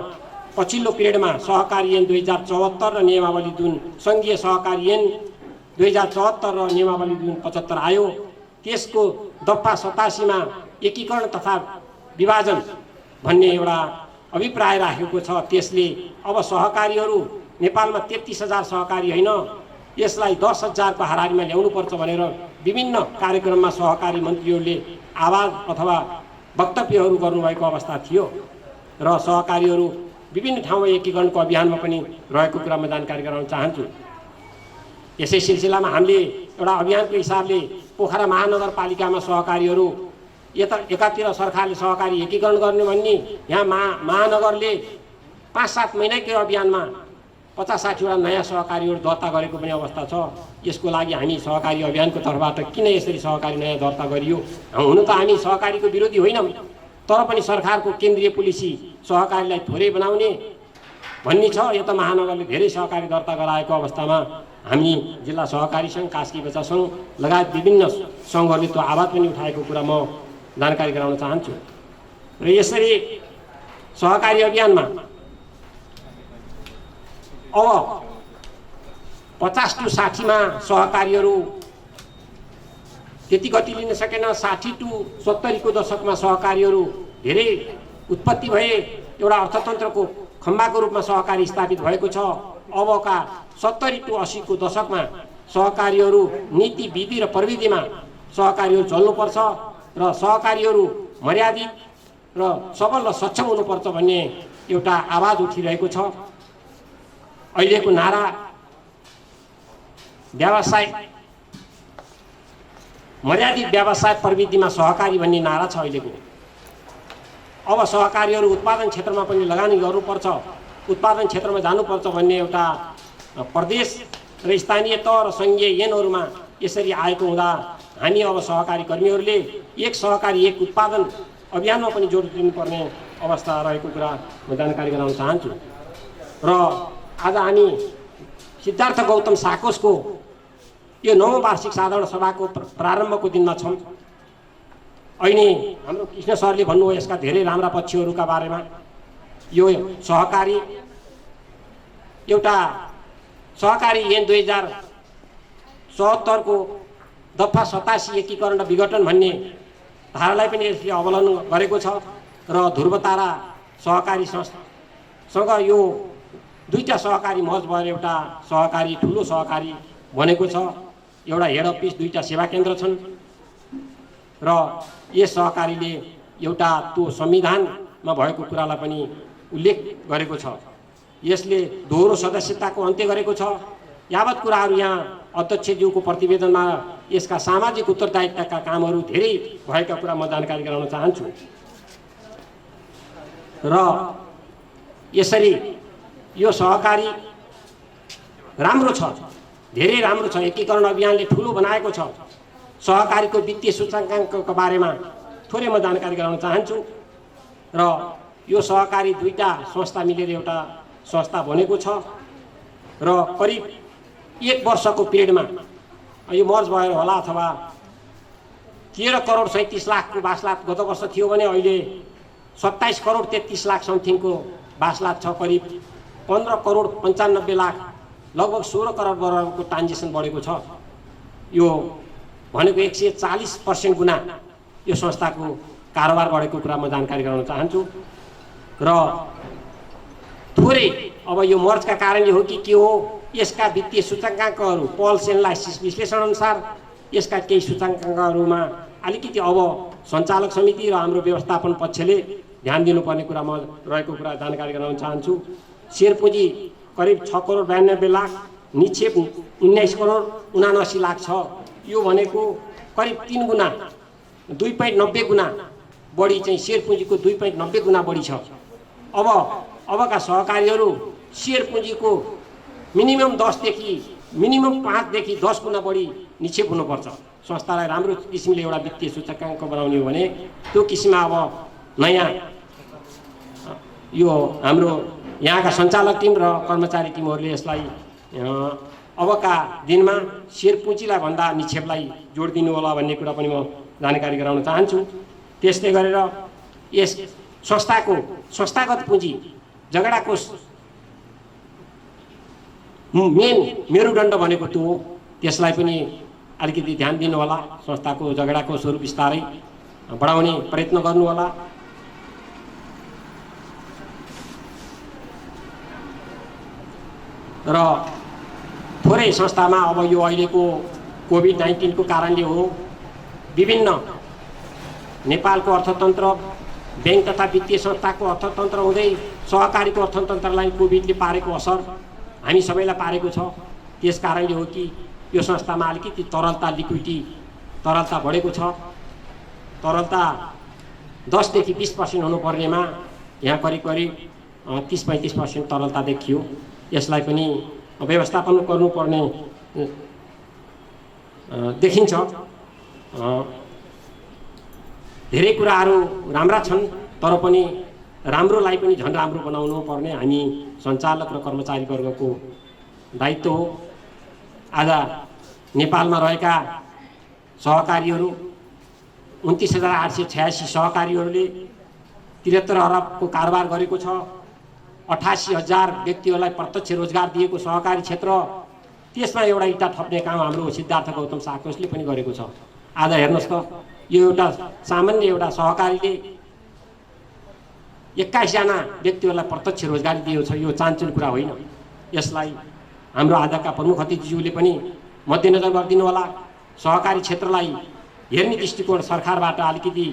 पछिल्लो पिरियडमा सहकारी ऐन 2074 र नियमावली जुन सङ्घीय सहकारी ऐन 2074 र नियमावली जुन 75 आयो, त्यसको दफा 87 मा एकीकरण तथा विभाजन भन्ने एउटा अभिप्राय राखेको छ। त्यसले अब सहकारीहरू नेपालमा 33,000 सहकारी होइन, यसलाई 10,000 को हाराहारीमा ल्याउनुपर्छ भनेर विभिन्न कार्यक्रममा सहकारी मन्त्रीहरूले आवाज अथवा वक्तव्यहरू गर्नुभएको अवस्था थियो र सहकारीहरू विभिन्न ठाउँमा एकीकरणको अभियानमा पनि रहेको कुरामा जानकारी गराउन चाहन्छु। यसै सिलसिलामा हामीले एउटा अभियानको हिसाबले पोखरा महानगरपालिकामा सहकारीहरू एकातिर सरकारले सहकारी एकीकरण गर्ने भन्ने, यहाँ महानगरले 5-7 महिनाकै अभियानमा 50-60 वटा नयाँ सहकारीहरू दर्ता गरेको पनि अवस्था छ। यसको लागि हामी सहकारी अभियानको तर्फबाट किन यसरी सहकारी नयाँ दर्ता गरियो? हुन त हामी सहकारीको विरोधी होइनौँ, तर पनि सरकारको केन्द्रीय पोलिसी सहकारीलाई थोरै बनाउने भन्ने छ। यो त महानगरले धेरै सहकारी दर्ता गराएको अवस्थामा हामी जिल्ला सहकारी सङ्घ, कास्की बचत सङ्घ लगायत विभिन्न सङ्घहरूले त्यो आवाज पनि उठाएको कुरा म जानकारी गराउन चाहन्छु। र यसरी सहकारी अभियानमा अब 50 to 60 मा सहकारीहरू त्यति गति लिन सकेन। 60 to 70 को दशकमा सहकारीहरू धेरै उत्पत्ति भए, एउटा अर्थतन्त्रको खम्बाको रूपमा सहकारी स्थापित भएको छ। अबका 70 to 80 को दशकमा सहकारीहरू नीति विधि र प्रविधिमा सहकारीहरू चल्नुपर्छ र सहकारीहरू मर्यादित र सबल र सक्षम हुनुपर्छ भन्ने एउटा आवाज उठिरहेको छ। अहिलेको नारा व्यवसाय मर्यादित व्यवसाय प्रविधिमा सहकारी भन्ने नारा छ अहिलेको। अब सहकारीहरू उत्पादन क्षेत्रमा पनि लगानी गर्नुपर्छ, उत्पादन क्षेत्रमा जानुपर्छ भन्ने एउटा प्रदेश र स्थानीय तह र सङ्घीय ऐनहरूमा यसरी आएको हुँदा हामी अब सहकारी कर्मीहरूले एक सहकारी एक उत्पादन अभियानमा पनि जोड दिनुपर्ने अवस्था रहेको कुरा म जानकारी गराउन चाहन्छु। र आज हामी सिद्धार्थ गौतम साकोसको यो 9औं वार्षिक साधारण सभाको प्रारम्भको दिनमा छौँ। अहिले हाम्रो कृष्ण सरले भन्नुभयो यसका धेरै राम्रा पक्षहरूका बारेमा। यो सहकारी एउटा सहकारी ऐन 2077 को दफा 87 एकीकरण र विघटन भन्ने धारालाई पनि यसले अवलम्बन गरेको छ र ध्रुवतारा सहकारी संस्थासँग यो दुईटा सहकारी मर्ज भएर एउटा सहकारी ठुलो सहकारी बनेको छ। एउटा हेड अफिस, दुईटा सेवा केन्द्र छन् र यस सहकारीले एउटा त्यो संविधानमा भएको कुरालाई पनि उल्लेख गरेको छ। यसले दोहोरो सदस्यताको अन्त्य गरेको छ। यावत कुराहरू यहाँ अध्यक्षज्यूको प्रतिवेदनमा यसका सामाजिक उत्तरदायित्वका कामहरू धेरै भएका कुरा म जानकारी गराउन चाहन्छु। र यसरी यो सहकारी राम्रो छ, धेरै राम्रो छ। एकीकरण अभियानले ठुलो बनाएको छ। सहकारीको वित्तीय सूचकाङ्कको बारेमा थोरै म जानकारी गराउन चाहन्छु। र यो सहकारी दुईटा संस्था मिलेर एउटा संस्था बनेको छ र करिब 1 वर्षको पिरियडमा यो मर्ज भएर होला अथवा 13 करोड 37 लाखको बासलात गत वर्ष थियो भने अहिले 27 करोड 33 लाख समथिङको बासलात छ। करिब 15 करोड 95 लाख लगभग 16 करोड बराबरको ट्रान्जेक्सन बढेको छ। यो भनेको 140% गुणा यो संस्थाको कारोबार बढेको कुरा म जानकारी गराउन चाहन्छु। र थोरै अब यो मर्जका कारणले हो कि के हो, यसका वित्तीय सूचकाङ्कहरू पल्स एनालाइसिस विश्लेषण अनुसार यसका केही सूचकाङ्कहरूमा अलिकति अब सञ्चालक समिति र हाम्रो व्यवस्थापन पक्षले ध्यान दिनुपर्ने कुरा म रहेको कुरा जानकारी गराउन चाहन्छु। शेयर पुँजी करिब 6 करोड 92 लाख, निक्षेप 19 करोड 79 लाख छ। यो भनेको करिब 3 गुणा 2.90 गुणा बढी चाहिँ शेयर पुँजीको 2.90 गुणा बढी छ। अबका सहकारीहरू शेयर पुँजीको मिनिमम 10 देखि मिनिमम 5 देखि 10 गुणा बढी निक्षेप हुनुपर्छ। संस्थालाई राम्रो किसिमले एउटा वित्तीय सूचकाङ्क बनाउने हो भने त्यो किसिममा अब नयाँ यो हाम्रो यहाँका सञ्चालक टिम र कर्मचारी टिमहरूले यसलाई अबका दिनमा शेयर पुँजीलाई भन्दा निक्षेपलाई जोड दिनु होला भन्ने कुरा पनि म जानकारी गराउन चाहन्छु। त्यसले गरेर यस संस्थाको संस्थागत पुँजी झगडाको मेन मेरुदण्ड भनेको त्यो हो, त्यसलाई पनि अलिकति ध्यान दिनु होला। संस्थाको झगडाको स्वरूप बिस्तारै बढाउने प्रयत्न गर्नु होला। र थोरै संस्थामा अब यो अहिलेको कोभिड-19 को कारणले हो, विभिन्न नेपालको अर्थतन्त्र, बैंक तथा वित्तीय संस्थाको अर्थतन्त्र हुँदै सहकारीको अर्थतन्त्रलाई कोभिडले पारेको असर हामी सबैलाई पारेको छ। त्यस कारणले हो कि यो संस्थामा अलिकति तरलता लिक्विडिटी तरलता बढेको छ। तरलता 10 देखि 20% हुनुपर्नेमा यहाँ करिब 30-35% तरलता देखियो। यसलाई पनि व्यवस्थापन गर्नुपर्ने देखिन्छ। धेरै कुराहरू राम्रा छन्, तर पनि राम्रोलाई पनि झन् राम्रो बनाउनु पर्ने हामी सञ्चालक र कर्मचारी वर्गको दायित्व हो। आज नेपालमा रहेका सहकारीहरू 29,886 सहकारीहरूले 73 अरबको कारोबार गरेको छ। 88,000 व्यक्तिहरूलाई प्रत्यक्ष रोजगार दिएको सहकारी क्षेत्र, त्यसमा एउटा इँटा थप्ने काम हाम्रो सिद्धार्थ गौतम साकोसले पनि गरेको छ। आज हेर्नुहोस् त, यो एउटा सामान्य एउटा सहकारीले 21 जना व्यक्तिहरूलाई प्रत्यक्ष रोजगारी दिएको छ। यो चान्चुने कुरा होइन। यसलाई हाम्रो आजका प्रमुख अतिथिज्यूले पनि मध्यनजर गरिदिनु होला। सहकारी क्षेत्रलाई हेर्ने दृष्टिकोण सरकारबाट अलिकति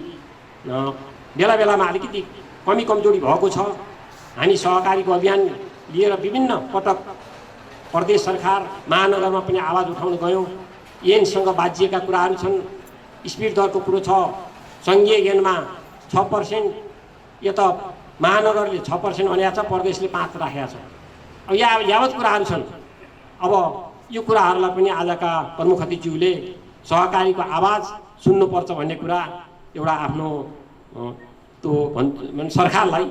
बेला बेलामा अलिकति कमी कमजोरी भएको छ। हामी सहकारीको अभियान लिएर विभिन्न पटक प्रदेश सरकार महानगरमा पनि आवाज उठाउन गयौँ। ऐनसँग बाजिएका कुराहरू छन्। स्पिड दरको कुरो छ, सङ्घीय ऐनमा 6%, यो त महानगरले 6% भनेको छ, प्रदेशले 5 राखेको छ। अब यावत कुराहरू छन्। अब यो कुराहरूलाई पनि आजका प्रमुख अतिथिज्यूले सहकारीको आवाज सुन्नुपर्छ भन्ने कुरा एउटा आफ्नो त्यो सरकारलाई,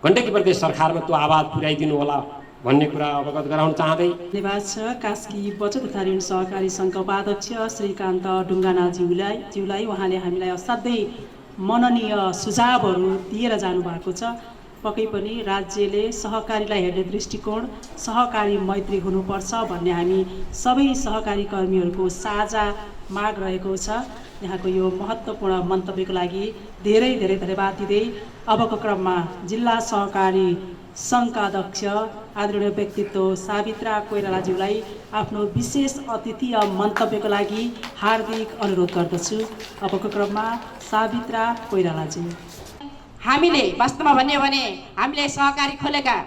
गण्डकी प्रदेश सरकारमा त्यो आवाज पुर्याइदिनु होला भन्ने कुरा अवगत गराउन चाहँदै। धन्यवाद छ कास्की बचत तथा ऋण सहकारी सङ्घका उपाध्यक्ष श्रीकान्त ढुङ्गानाज्यूलाई। उहाँले हामीलाई असाध्यै मननीय सुझावहरू दिएर जानुभएको छ। पक्कै पनि राज्यले सहकारीलाई हेर्ने दृष्टिकोण सहकारी मैत्री हुनुपर्छ भन्ने हामी सबै सहकारी कर्मीहरूको साझा माग रहेको छ। यहाँको यो महत्त्वपूर्ण मन्तव्यको लागि धेरै धेरै धन्यवाद दिँदै अबको क्रममा जिल्ला सहकारी सङ्घका अध्यक्ष आदरणीय व्यक्तित्व सावित्रा कोइरालाज्यूलाई आफ्नो विशेष अतिथीय मन्तव्यको लागि हार्दिक अनुरोध गर्दछु। अबको क्रममा सावित्रा कोइरालाज्यू। हामीले वास्तवमा भन्यो भने हामीले सहकारी खोलेका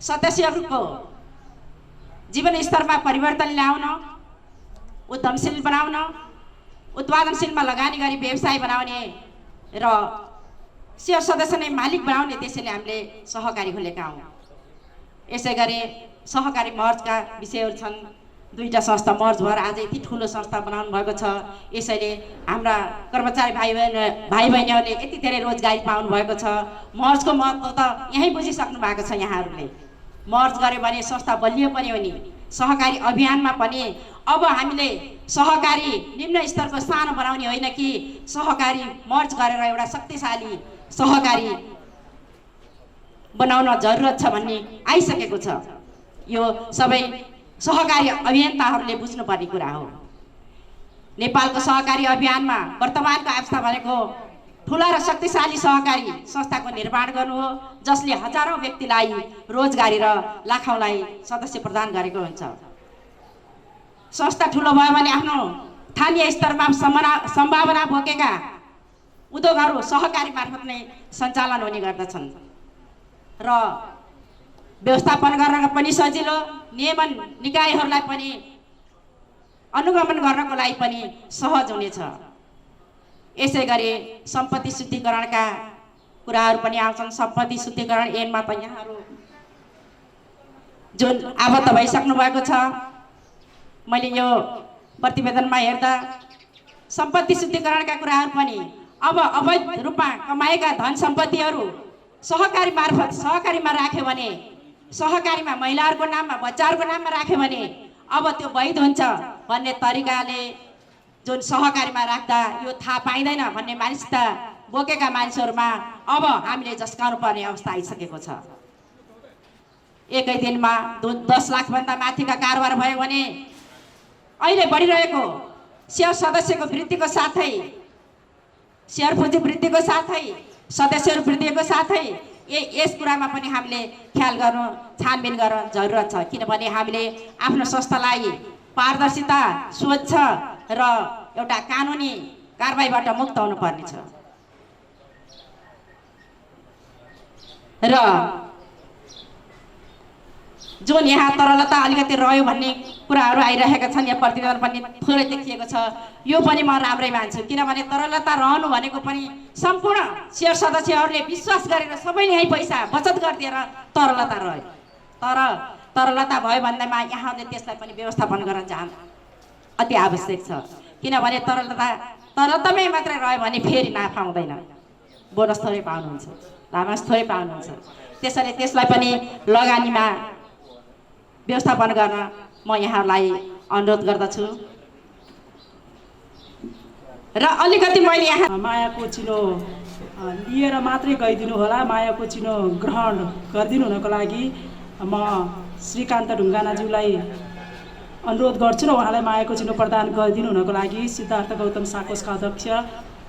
सदस्यहरूको जीवन स्तरमा परिवर्तन ल्याउन, उद्यमशील बनाउन, उत्पादनशीलमा लगानी गरी व्यवसाय बनाउने र सेयर सदस्य नै मालिक बनाउने त्यसैले हामीले सहकारी खोलेका हौँ। यसै गरी सहकारी मर्जका विषयहरू छन्। 2टा संस्था मर्ज भएर आज यति ठुलो संस्था बनाउनु भएको छ। यसैले हाम्रा कर्मचारी भाइ बहिनीहरूले यति धेरै रोजगारी पाउनु भएको छ। मर्जको महत्त्व त यहीँ बुझिसक्नु भएको छ यहाँहरूले। मर्ज गऱ्यो भने संस्था बलियो पनि हो नि। सहकारी अभियानमा पनि अब हामीले सहकारी निम्न स्तरको सानो बनाउने होइन कि सहकारी मर्ज गरेर एउटा शक्तिशाली सहकारी बनाउन जरुरत छ भन्ने आइसकेको छ। यो सबै सहकारी अभियन्ताहरूले बुझ्नुपर्ने कुरा हो। नेपालको सहकारी अभियानमा वर्तमानको अवस्था भनेको ठुला र शक्तिशाली सहकारी संस्थाको निर्माण गर्नु हो, जसले हजारौं व्यक्तिलाई रोजगारी र लाखौंलाई सदस्य प्रदान गरेको हुन्छ। संस्था ठुलो भयो भने आफ्नो स्थानीय स्तरमा सम्भावना बोकेका उद्योगहरू सहकारी मार्फत नै सञ्चालन हुने गर्दछन् र व्यवस्थापन गर्न पनि सजिलो, नियमन निकायहरूलाई पनि अनुगमन गर्नको लागि पनि सहज हुनेछ। यसै गरी सम्पत्ति शुद्धिकरणका कुराहरू पनि आउँछन्। सम्पत्ति शुद्धिकरण ऐनमा त यहाँहरू जुन आबद्ध भइसक्नु भएको छ, मैले यो प्रतिवेदनमा हेर्दा सम्पत्ति शुद्धिकरणका कुराहरू पनि अब अवैध रूपमा कमाएका धन सम्पत्तिहरू सहकारी मार्फत सहकारीमा राख्यो भने, सहकारीमा महिलाहरूको नाममा बच्चाहरूको नाममा राख्यो भने अब त्यो वैध हुन्छ भन्ने तरिकाले जुन सहकारीमा राख्दा यो थाहा पाइँदैन भन्ने मानसिकता बोकेका मानिसहरूमा अब हामीले झस्काउनु पर्ने अवस्था आइसकेको छ। एकै दिनमा 10 लाखभन्दा माथिका कारोबार भयो भने अहिले बढिरहेको सेयर सदस्यको वृद्धिको साथै, सेयर पुँजी वृद्धिको साथै, सदस्यहरू वृद्धिको साथै यस कुरामा पनि हामीले ख्याल गर्नु, छानबिन गर्न जरुरत छ। किनभने हामीले आफ्नो संस्थालाई पारदर्शिता, स्वच्छ र एउटा कानुनी कारबाहीबाट मुक्त हुनुपर्ने छ। र जुन यहाँ तरलता अलिकति रह्यो भन्ने कुराहरू आइरहेका छन्, यहाँ प्रतिवेदन पनि थोरै देखिएको छ। यो पनि म राम्रै मान्छु, किनभने तरलता रहनु भनेको पनि सम्पूर्ण सेयर सदस्यहरूले विश्वास गरेर सबैले यही पैसा बचत गरिदिएर तरलता रह्यो। तर तरलता भयो भन्दैमा यहाँले त्यसलाई पनि व्यवस्थापन गर्न चाहनु अति आवश्यक छ। किनभने तरलतामै मात्रै रह्यो भने फेरि नाफा हुँदैन, बोनस थोरै पाउनुहुन्छ, लाभांश थोरै पाउनुहुन्छ। त्यसैले त्यसलाई पनि लगानीमा व्यवस्थापन गर्न म यहाँलाई अनुरोध गर्दछु। र अलिकति मैले यहाँ मायाको चिनो लिएर मात्रै गइदिनु होला, मायाको चिनो ग्रहण गरिदिनु हुनको लागि म श्रीकान्त ढुङ्गानाज्यूलाई अनुरोध गर्छु र उहाँलाई मायाको चिनो प्रदान गरिदिनु हुनको लागि सिद्धार्थ गौतम साकोसका अध्यक्ष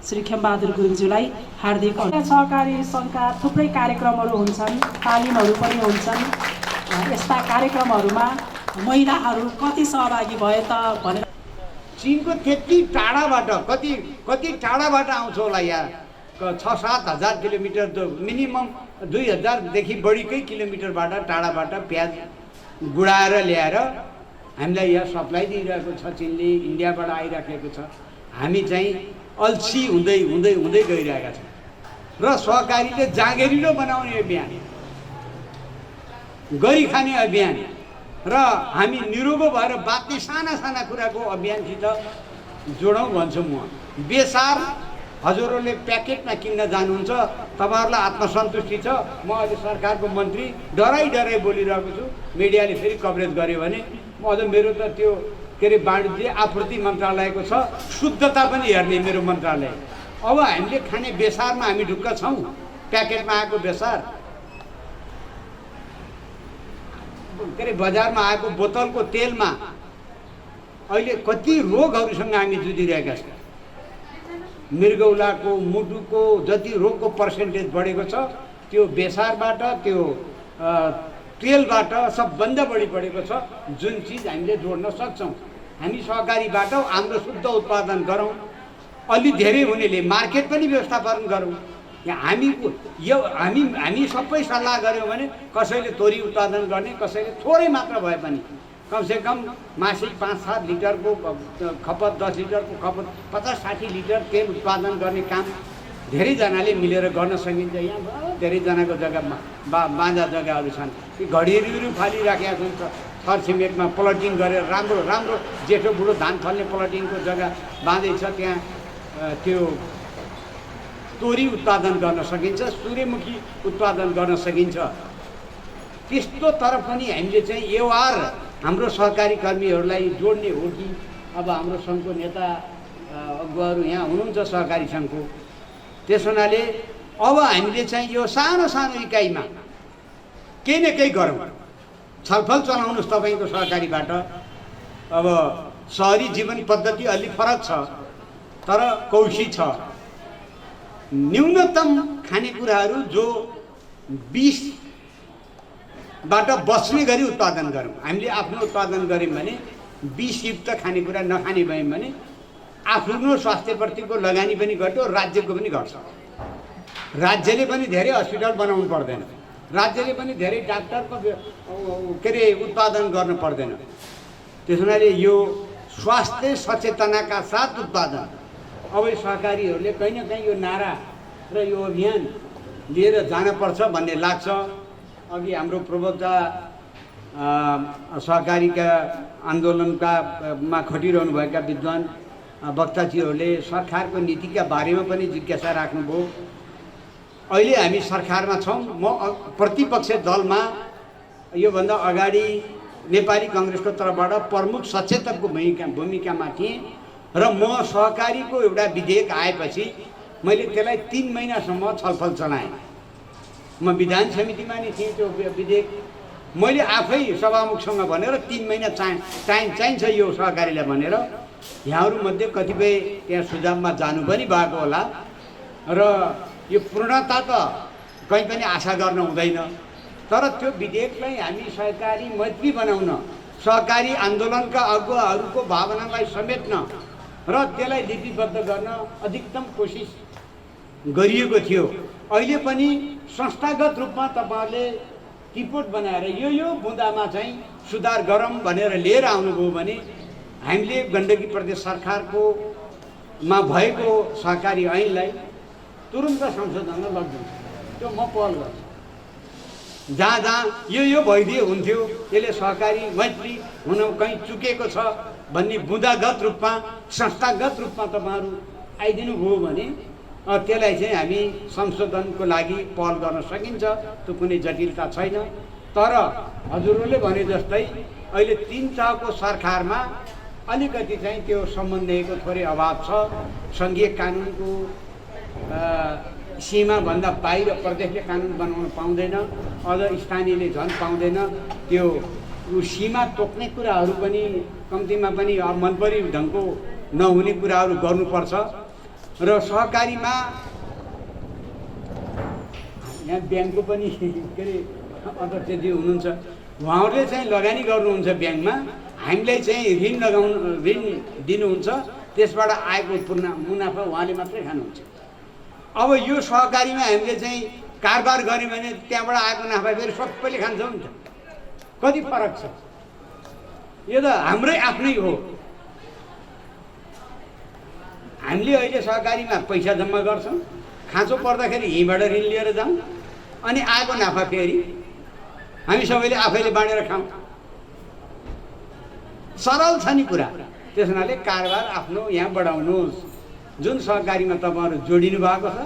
श्री खेमबहादुर गुरुङज्यूलाई हार्दिक सहकारी सङ्घका थुप्रै कार्यक्रमहरू हुन्छन्, तालिमहरू पनि हुन्छन्। यस्ता कार्यक्रमहरूमा महिलाहरू कति सहभागी भए त भनेर चीनको त्यति टाढाबाट कति टाढाबाट आउँछ होला, यहाँ 6-7 हजार किलोमिटर त मिनिमम 2000देखि बढीकै किलोमिटरबाट टाढाबाट प्याज गुडाएर ल्याएर हामीलाई यहाँ सप्लाई दिइरहेको छ। चीनले इन्डियाबाट आइराखेको छ। हामी चाहिँ अल्छी हुँदै हुँदै हुँदै गइरहेका छौँ र सहकारीले जाँगेरिलो बनाउने अभियान, गरी खाने अभियान र हामी निरोगो भएर बाँच्ने साना साना कुराको अभियानसित जोडौँ भन्छु म। बेसार हजुरहरूले प्याकेटमा किन्न जानुहुन्छ, तपाईँहरूलाई आत्मसन्तुष्टि छ। म अहिले सरकारको मन्त्री डराइ बोलिरहेको छु, मिडियाले फेरि कभरेज गर्यो भने म अझ मेरो त त्यो के अरे वाणिज्य आपूर्ति मन्त्रालयको छ, शुद्धता पनि हेर्ने मेरो मन्त्रालय। अब हामीले खाने बेसारमा हामी ढुक्क छौँ। प्याकेटमा आएको बेसार, के अरे बजारमा आएको बोतलको तेलमा अहिले कति रोगहरूसँग हामी जुधिरहेका छौँ। मृगौलाको, मुटुको जति रोगको पर्सेन्टेज बढेको छ त्यो बेसारबाट, त्यो तेलबाट सबभन्दा बढी बढेको छ। जुन चिज हामीले जोड्न सक्छौँ, हामी सहकारीबाट हाम्रो शुद्ध उत्पादन गरौँ, अलि धेरै हुनेले मार्केट पनि व्यवस्थापन गरौँ। हामी सबै सल्लाह गऱ्यौँ भने कसैले तोरी उत्पादन गर्ने, कसैले थोरै मात्र भए पनि कमसेकम मासिक 5-7 लिटरको खपत, 10 लिटरको खपत, 50-60 लिटर तेल उत्पादन गर्ने काम धेरैजनाले मिलेर गर्न सकिन्छ। यहाँ धेरैजनाको जग्गामा बाँझा जग्गाहरू छन्, ती घडिहरू फालिराखेका हुन्छ। छरछिमेकमा प्लटिङ गरेर राम्रो राम्रो जेठो बुढो धान फल्ने प्लटिङको जग्गा बाँझै छ, त्यहाँ त्यो तोरी उत्पादन गर्न सकिन्छ, सूर्यमुखी उत्पादन गर्न सकिन्छ। त्यस्तो तरफ पनि हामीले चाहिँ व्यवहार हाम्रो सहकारी कर्मीहरूलाई जोड्ने हो कि। अब हाम्रो सङ्घको नेता अगुवाहरू यहाँ हुनुहुन्छ सहकारी सङ्घको, त्यस हुनाले अब हामीले चाहिँ यो सानो सानो इकाइमा केही न केही गरौँ। छलफल चलाउनुहोस् तपाईँको सहकारीबाट। अब सहरी जीवन पद्धति अलि फरक छ, तर कौशी छ। न्यूनतम खानेकुराहरू जो 20बाट बस्ने गरी उत्पादन गरौँ। हामीले आफ्नो उत्पादन गऱ्यौँ भने 20युक्त खानेकुरा नखाने भयौँ भने आफ्नो स्वास्थ्यप्रतिको लगानी पनि घट्यो, राज्यको पनि घट्छ। राज्यले पनि धेरै हस्पिटल बनाउनु पर्दैन, राज्यले पनि धेरै डाक्टरको के अरे उत्पादन गर्नु पर्दैन। त्यस हुनाले यो स्वास्थ्य सचेतनाका साथ उत्पादन, अब सहकारीहरूले कहीँ न कहीँ यो नारा र यो अभियान लिएर जानुपर्छ भन्ने लाग्छ। अघि हाम्रो प्रवक्ता सहकारीका आन्दोलनमा खटिरहनुभएका विद्वान वक्ताजीहरूले सरकारको नीतिका बारेमा पनि जिज्ञासा राख्नुभयो। अहिले हामी सरकारमा छौँ, म प्रतिपक्ष दलमा योभन्दा अगाडि नेपाली काङ्ग्रेसको तर्फबाट प्रमुख सचेतकको भूमिकामा थिएँ र म सहकारीको एउटा विधेयक आएपछि मैले त्यसलाई 3 महिनासम्म छलफल चलाएँ। म विधान समितिमा नि थिएँ। त्यो विधेयक मैले आफै सभामुखसँग भनेर 3 महिना टाइम चाहिन्छ यो सहकारीलाई भनेर, यहाँहरूमध्ये कतिपय त्यहाँ सुझावमा जानु पनि भएको होला र यो पूर्णता त कहीँ पनि आशा गर्न हुँदैन। तर त्यो विधेयकलाई हामी सहकारी मैत्री बनाउन, सहकारी आन्दोलनका अगुवाहरूको भावनालाई समेट्न र त्यसलाई लिपिबद्ध गर्न अधिकतम कोसिस गरिएको थियो। अहिले पनि संस्थागत रूपमा तपाईँहरूले रिपोर्ट बनाएर यो बुँदामा चाहिँ सुधार गरौँ भनेर लिएर आउनुभयो भने हामीले गण्डकी प्रदेश सरकारको मा भएको सहकारी ऐनलाई तुरुन्त संशोधनमा लगिदिन्छ। त्यो म पहल गर्छु। जहाँ जहाँ यो भइदिए हुन्थ्यो, यसले सहकारी मैत्री हुन कहीँ चुकेको छ भन्ने बुँदागत रूपमा, संस्थागत रूपमा तपाईँहरू आइदिनु भयो भने त्यसलाई चाहिँ हामी संशोधनको लागि पहल गर्न सकिन्छ। त्यो कुनै जटिलता छैन। तर हजुरहरूले भने जस्तै अहिले 3 तहको सरकारमा अलिकति चाहिँ त्यो समन्वयको थोरै अभाव छ। सङ्घीय कानुनको सीमाभन्दा बाहिर प्रदेशले कानुन बनाउन पाउँदैन, अझ स्थानीयले झन् पाउँदैन। त्यो सीमा तोक्ने कुराहरू पनि कम्तीमा पनि मनपरी ढङ्गको नहुने कुराहरू गर्नुपर्छ। र सहकारीमा यहाँ ब्याङ्कको पनि के अरे अध्यक्षजी हुनुहुन्छ, उहाँहरूले चाहिँ लगानी गर्नुहुन्छ ब्याङ्कमा, हामीलाई चाहिँ ऋण दिनुहुन्छ, त्यसबाट आएको मुनाफा उहाँले मात्रै खानुहुन्छ। अब यो सहकारीमा हामीले चाहिँ कारोबार गऱ्यो भने त्यहाँबाट आएको नाफा फेरि सबैले खान्छौँ नि त। कति फरक छ? यो त हाम्रै आफ्नै हो। हामीले अहिले सहकारीमा पैसा जम्मा गर्छौँ, खाँचो पर्दाखेरि यहीँबाट ऋण लिएर जाउँ, अनि आएको नाफा फेरि हामी सबैले आफैले बाँडेर खाउँ। सरल छ नि कुरा। त्यस हुनाले कारोबार आफ्नो यहाँ बढाउनुहोस्। जुन सहकारीमा तपाईँहरू जोडिनु भएको छ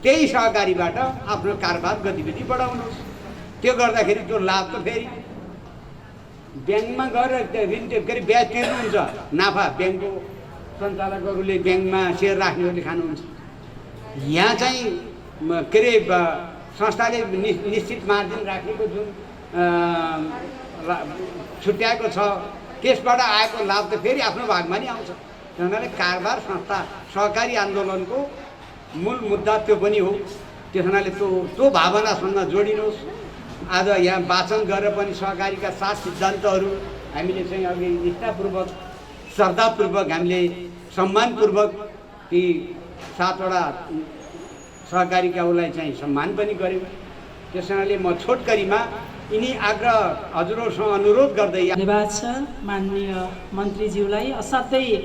त्यही सहकारीबाट आफ्नो कारोबार गतिविधि बढाउनुहोस्। त्यो गर्दाखेरि त्यो लाभ त फेरि ब्याङ्कमा गएर ऋण के अरे ब्याज तिर्नुहुन्छ, नाफा ब्याङ्कको सञ्चालकहरूले ब्याङ्कमा सेयर राख्नेहरूले खानुहुन्छ। यहाँ चाहिँ के अरे संस्थाले निश्चित मार्जिन राखेको जुन छुट्याएको छ त्यसबाट आएको लाभ त फेरि आफ्नो भागमा नि आउँछ। त्यस हुनाले कारोबार संस्था सहकारी आन्दोलनको मूल मुद्दा त्यो पनि हो। त्यस हुनाले त्यो भावनासँग जोडिनुहोस्। आज यहाँ वाचन गरेर पनि सहकारीका 7 सिद्धान्तहरू हामीले चाहिँ अघि निष्ठापूर्वक श्रद्धापूर्वक हामीले सम्मानपूर्वक ती 7वटा सहकारीकालाई चाहिँ सम्मान पनि गऱ्यौँ। त्यस कारणले म छोटकरीमा यिनी आग्रह हजुरहरूसँग अनुरोध गर्दै धन्यवाद छ माननीय मन्त्रीज्यूलाई। असाध्यै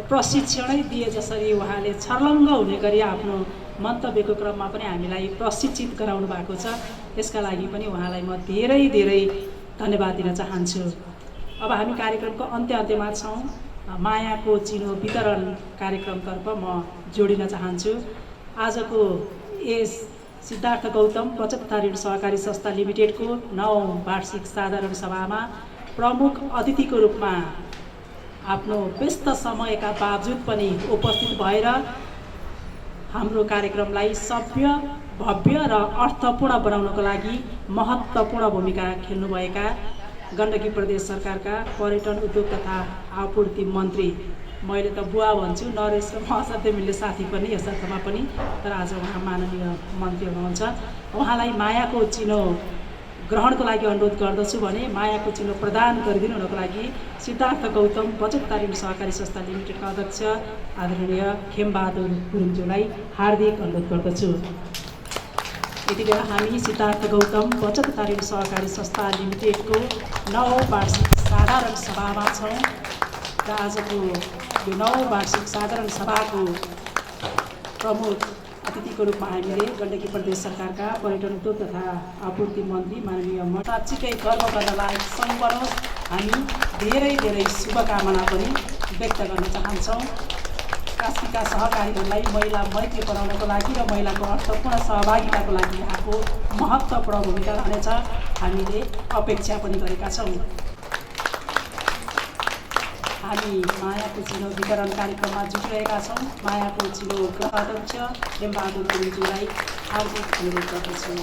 प्रशिक्षणै दिए जसरी उहाँले छर्लङ्ग हुने गरी आफ्नो मन्तव्यको क्रममा पनि हामीलाई प्रशिक्षित गराउनु भएको छ। त्यसका लागि पनि उहाँलाई म धेरै धेरै धन्यवाद दिन चाहन्छु। अब हामी कार्यक्रमको अन्त्यमा छौँ। मायाको चिनो वितरण कार्यक्रमतर्फ म जोडिन चाहन्छु। आजको यस सिद्धार्थ गौतम बचत तथा ऋण सहकारी संस्था लिमिटेडको 9औं वार्षिक साधारण सभामा प्रमुख अतिथिको रूपमा आफ्नो व्यस्त समयका बावजुद पनि उपस्थित भएर हाम्रो कार्यक्रमलाई सभ्य, भव्य र अर्थपूर्ण बनाउनको लागि महत्त्वपूर्ण भूमिका खेल्नुभएका गण्डकी प्रदेश सरकारका पर्यटन उद्योग तथा आपूर्ति मन्त्री, मैले त बुवा भन्छु, नरेश र म असाध्यै मिल्ने साथी पनि यस अर्थमा पनि, तर आज उहाँ माननीय मन्त्री हुनुहुन्छ। उहाँलाई मायाको चिनो ग्रहणको लागि अनुरोध गर्दछु भने मायाको चिनो प्रदान गरिदिनु हुनको लागि सिद्धार्थ गौतम बचत तथा ऋण सहकारी संस्था लिमिटेडका अध्यक्ष आदरणीय खेमबहादुर गुरुङज्यूलाई हार्दिक अनुरोध गर्दछु। यति बेला हामी सिद्धार्थ गौतम बचत तथा ऋण सहकारी संस्था लिमिटेडको 9औं वार्षिक साधारण सभामा छौँ र आजको यो 9औं वार्षिक साधारण सभाको प्रमुख अतिथिको रूपमा हामीले गण्डकी प्रदेश सरकारका पर्यटन उद्योग तथा आपूर्ति मन्त्री माननीय साँच्चीकै गर्व गर्न लायक सङ्घ बनोस्। हामी धेरै धेरै शुभकामना पनि व्यक्त गर्न चाहन्छौँ। कास्कीका सहकारीहरूलाई महिला मैत्री बनाउनको लागि र महिलाको अर्थपूर्ण सहभागिताको लागि यहाँको महत्त्वपूर्ण भूमिका रहनेछ हामीले अपेक्षा पनि गरेका छौँ। हामी मायाको चिनो वितरण कार्यक्रममा जुटिरहेका छौँ। मायाको चिनोका अध्यक्ष खेमबहादुर गुरुङज्यूलाई हार्दिक अनुरोध गर्दछु।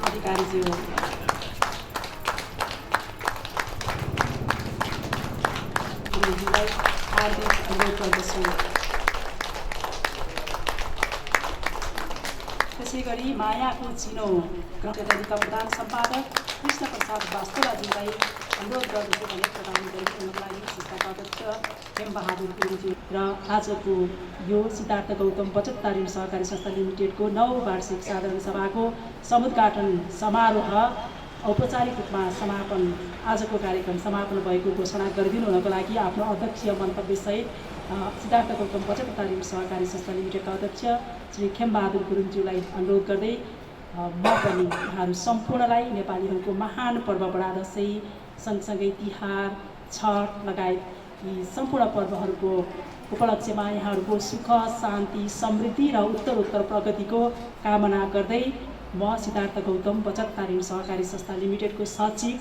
अधिकारीज्यू गुरुङज्यूलाई हार्दिक अनुरोध गर्दछु। त्यसै गरी मायाको चिनो ग्रहका प्रधान सम्पादक कृष्ण प्रसाद वास्तोलाज्यूलाई अनुरोध गर्दछु भने प्रदान गरिदिनुको लागि संस्थाका अध्यक्ष खेमबहादुर गुरुङज्यू र आजको यो सिद्धार्थ गौतम बचत तथा ऋण सहकारी संस्था लिमिटेडको 9औं वार्षिक साधारण सभाको समुद्घाटन समारोह औपचारिक रूपमा आजको कार्यक्रम समापन भएको घोषणा गरिदिनु हुनको लागि आफ्नो अध्यक्षीय मन्तव्यसहित सिद्धार्थ गौतम बचत तथा ऋण सहकारी संस्था लिमिटेडका अध्यक्ष श्री खेमबहादुर गुरुङज्यूलाई अनुरोध गर्दै म पनि यहाँहरू सम्पूर्णलाई नेपालीहरूको महान पर्व बडा दशैँ सँगसँगै तिहार, छठ लगायत यी सम्पूर्ण पर्वहरूको उपलक्ष्यमा यहाँहरूको सुख, शान्ति, समृद्धि र उत्तरोत्तर प्रगतिको कामना गर्दै म सिद्धार्थ गौतम बचत तथा ऋण सहकारी संस्था लिमिटेडको सचिव,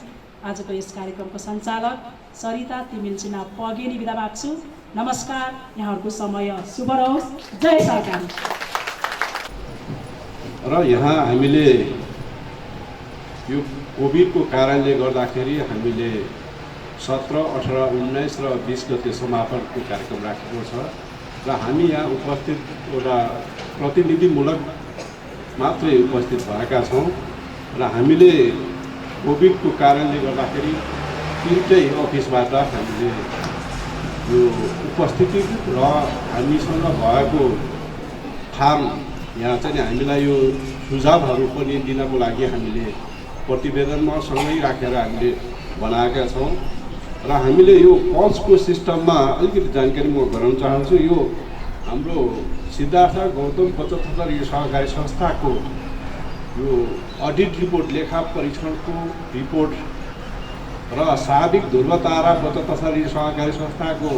आजको यस कार्यक्रमको सञ्चालक सरिता तिमिल सिन्हा पगेनी बिदा माग्छु। नमस्कार, यहाँहरूको समय शुभ रहोस्। जय सरकारी। र यहाँ हामीले यो कोभिडको कारणले गर्दाखेरि हामीले 17, 18, 19 र 20 गते समापनको कार्यक्रम राखेको छ र हामी यहाँ उपस्थित एउटा प्रतिनिधिमूलक मात्रै उपस्थित भएका छौँ र हामीले कोभिडको कारणले गर्दाखेरि 3टै अफिसबाट हामीले यो उपस्थिति र हामीसँग भएको फार्म यहाँ चाहिँ हामीलाई यो सुझावहरू पनि दिनको लागि हामीले प्रतिवेदनमा सँगै राखेर हामीले बनाएका छौँ र हामीले यो पल्सको सिस्टममा अलिकति जानकारी म गराउन चाहन्छु। यो हाम्रो सिद्धार्थ गौतम बचत तथा ऋण सहकारी संस्थाको यो अडिट रिपोर्ट लेखा परीक्षणको रिपोर्ट र साबिक ध्रुवतारा बचत तथा ऋण सहकारी संस्थाको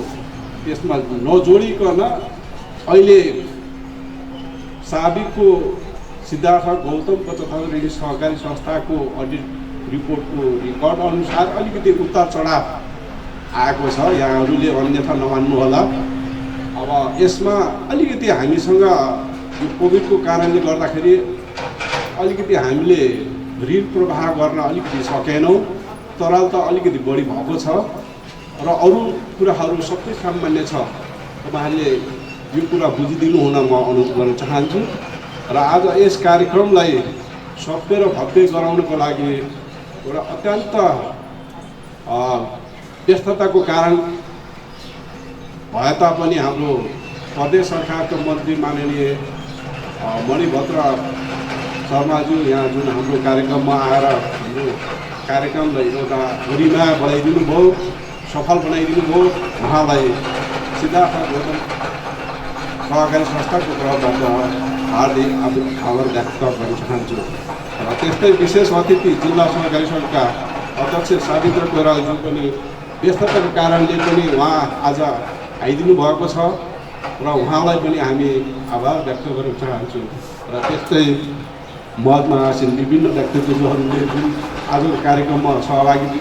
त्यसमा नजोडिकन अहिले साबिकको सिद्धार्थ गौतम बचत तथा ऋण सहकारी संस्थाको अडिट रिपोर्टको रेकर्ड अनुसार अलिकति उतार चढाव आएको छ। यहाँहरूले अन्यथा नमान्नु होला। अब यसमा अलिकति हामीसँग यो कोभिडको कारणले गर्दाखेरि अलिकति हामीले ऋण प्रवाह गर्न अलिकति सकेनौँ। तरलता अलिकति बढी भएको छ र अरू कुराहरू सबै सामान्य छ। तपाईँहरूले यो कुरा बुझिदिनु हुन म अनुरोध गर्न चाहन्छु र आज यस कार्यक्रमलाई सभ्य र भव्य गराउनको लागि एउटा अत्यन्त व्यस्तताको कारण भए तापनि हाम्रो प्रदेश सरकारको मन्त्री माननीय मणिभद्र शर्माज्यू यहाँ जुन हाम्रो कार्यक्रममा आएर हाम्रो कार्यक्रमलाई एउटा गरिमा बनाइदिनु भयो, सफल बनाइदिनु भयो। उहाँलाई सिद्धार्थ गौतम सहकारी संस्थाको तर्फबाट हार्दिक आभार व्यक्त गर्न चाहन्छु र त्यस्तै विशेष अतिथि जिल्ला सहकारी सङ्घका अध्यक्ष सावित्र कोइरालाज्यू पनि व्यस्तताको कारणले पनि उहाँ आज आइदिनु भएको छ र उहाँलाई पनि हामी आभार व्यक्त गर्न चाहन्छु र त्यस्तै मदमा आसीन विभिन्न व्यक्तित्वहरूले जुन आजको कार्यक्रममा सहभागी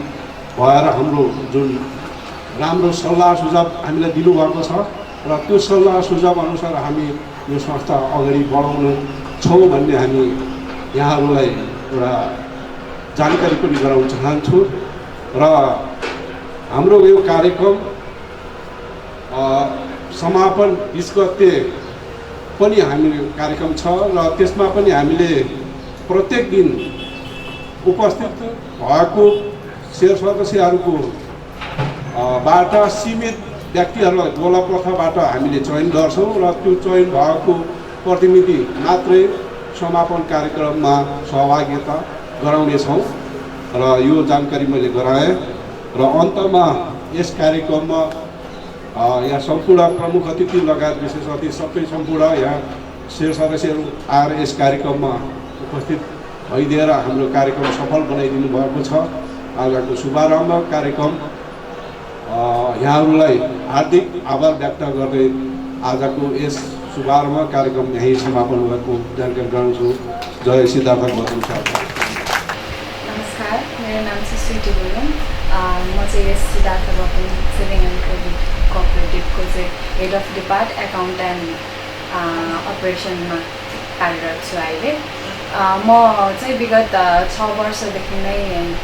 भएर हाम्रो जुन राम्रो सल्लाह सुझाव हामीलाई दिनुभएको छ र त्यो सल्लाह सुझाव अनुसार हामी यो संस्था अगाडि बढाउनु छौँ भन्ने हामी यहाँहरूलाई एउटा जानकारी पनि गराउन चाहन्छु र हाम्रो यो कार्यक्रम समापन 20 गते पनि हामी कार्यक्रम छ र त्यसमा पनि हामीले प्रत्येक दिन उपस्थित भएको शेर सदस्यहरूको बाट सीमित व्यक्तिहरूलाई गोला प्रथाबाट हामीले चयन गर्छौँ र त्यो चयन भएको प्रतिनिधि मात्रै समापन कार्यक्रममा सहभागिता गराउनेछौँ र यो जानकारी मैले गराएँ र अन्तमा यस कार्यक्रममा यहाँ सम्पूर्ण प्रमुख अतिथि लगायत विशेष अतिथि सबै सम्पूर्ण यहाँ शेर सदस्यहरू आएर यस कार्यक्रममा उपस्थित भइदिएर हाम्रो कार्यक्रम सफल बनाइदिनु भएको छ। आजको शुभारम्भ कार्यक्रम यहाँहरूलाई हार्दिक आभार व्यक्त गर्दै आजको यस शुभारम्भ कार्यक्रम यहीँ समापन भएको जानकारी गराउँछु। जय सिद्धार्थ गौतम सर। नमस्कार, मेरो नाम चाहिँ स्वीटी गुरुङ। म चाहिँ यस Siddhartha Gautam saving and credit कोअपरेटिभको चाहिँ head of depart account and अपरेसनमा कार्यरत छु। अहिले म चाहिँ विगत 6 वर्षदेखि नै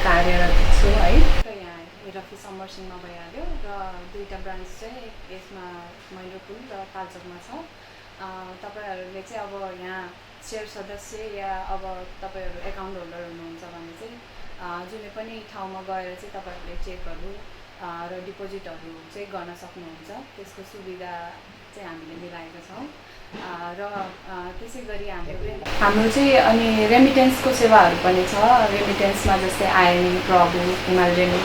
कार्यरत छु है। यहाँ हेड अफिस अमरसिंहमा भइहाल्यो र 2टा ब्रान्च चाहिँ यसमा मैलोपुल र तालचोकमा छ। तपाईँहरूले चाहिँ अब यहाँ शेयर सदस्य या अब तपाईँहरू एकाउन्ट होल्डर हुनुहुन्छ भने चाहिँ जुनै पनि ठाउँमा गएर चाहिँ तपाईँहरूले चेकहरू र डिपोजिटहरू चाहिँ गर्न सक्नुहुन्छ। त्यसको सुविधा चाहिँ हामीले मिलाएका छौँ र त्यसै गरी हाम्रो चाहिँ अनि रेमिटेन्सको सेवाहरू पनि छ। रेमिटेन्समा जस्तै आइएमई, प्रभु, हिमाल रेमिट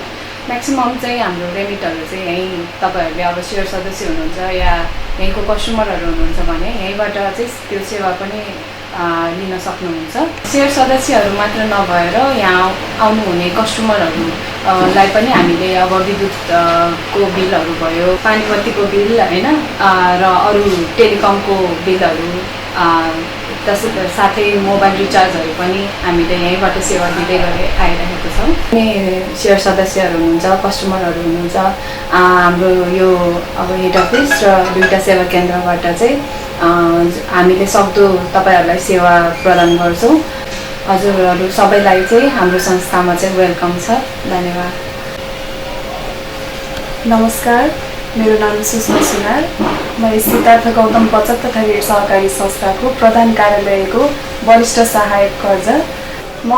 म्याक्सिमम् चाहिँ हाम्रो रेमिटहरू चाहिँ यहीँ तपाईँहरूले अब शेयर सदस्य हुनुहुन्छ या यहीँको कस्टमरहरू हुनुहुन्छ भने यहीँबाट चाहिँ त्यो सेवा पनि लिन सक्नुहुन्छ। शेयर सदस्यहरू मात्र नभएर यहाँ आउनुहुने कस्टमरहरूलाई पनि हामीले अब विद्युतको बिलहरू भयो, पानी बत्तीको बिल होइन र अरू टेलिकमको बिलहरू साथै मोबाइल रिचार्जहरू पनि हामीले यहीँबाट सेवा दिँदै गरी आइरहेको छौँ। अनि शेयर सदस्यहरू हुनुहुन्छ, कस्टमरहरू हुनुहुन्छ, हाम्रो यो अब हेड अफिस र 2टा सेवा केन्द्रबाट चाहिँ हामीले सक्दो तपाईँहरूलाई सेवा प्रदान गर्छौँ। हजुरहरू सबैलाई चाहिँ हाम्रो संस्थामा चाहिँ वेलकम छ। धन्यवाद। नमस्कार, मेरो नाम सुषमा सुनार। म सिद्धार्थ गौतम बचत तथा ऋण सहकारी संस्थाको प्रधान कार्यालयको वरिष्ठ सहायक कर्जा। म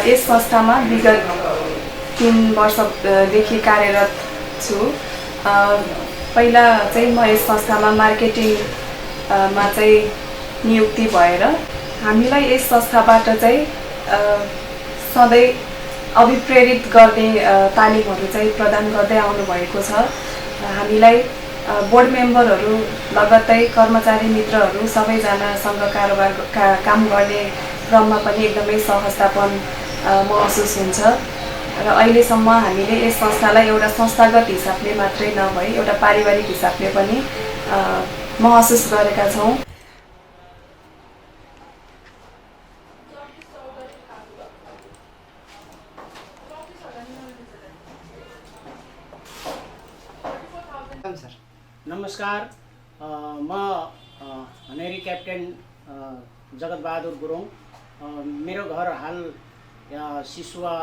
यस संस्थामा विगत 3 वर्षदेखि कार्यरत छु। पहिला चाहिँ म यस संस्थामा मार्केटिङमा चाहिँ नियुक्ति भएर हामीलाई यस संस्थाबाट चाहिँ सधैँ अभिप्रेरित गर्ने तालिमहरू चाहिँ प्रदान गर्दै आउनुभएको छ। हामीलाई बोर्ड मेम्बरहरू लगत्तै कर्मचारी मित्रहरू सबैजनासँग कारोबार काम गर्ने क्रममा पनि एकदमै सहजतापन महसुस हुन्छ र अहिलेसम्म हामीले यस संस्थालाई एउटा संस्थागत हिसाबले मात्रै नभई एउटा पारिवारिक हिसाबले पनि महसुस गरेका छौँ। नमस्कार, म हनेरी क्याप्टेन जगतबहादुर गुरुङ। मेरो घर हाल सिसुवा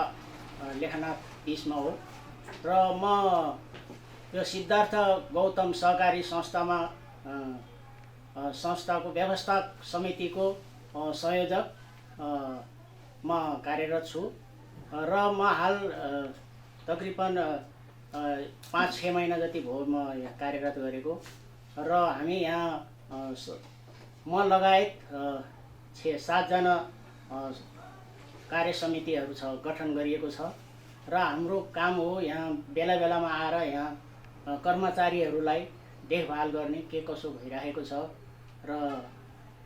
लेखनाथ इस्टमा हो र म यो सिद्धार्थ गौतम सहकारी संस्थामा संस्थाको व्यवस्था समितिको संयोजक म कार्यरत छु र म हाल तकरिबन 5-6 महिना जति भयो म यहाँ कार्यरत गरेको र हामी यहाँ म लगायत 6-7 जना कार्य समितिहरू गठन गरिएको छ र हाम्रो काम हो यहाँ बेला बेलामा आएर यहाँ कर्मचारीहरूलाई देखभाल गर्ने के कसो भइरहेको छ र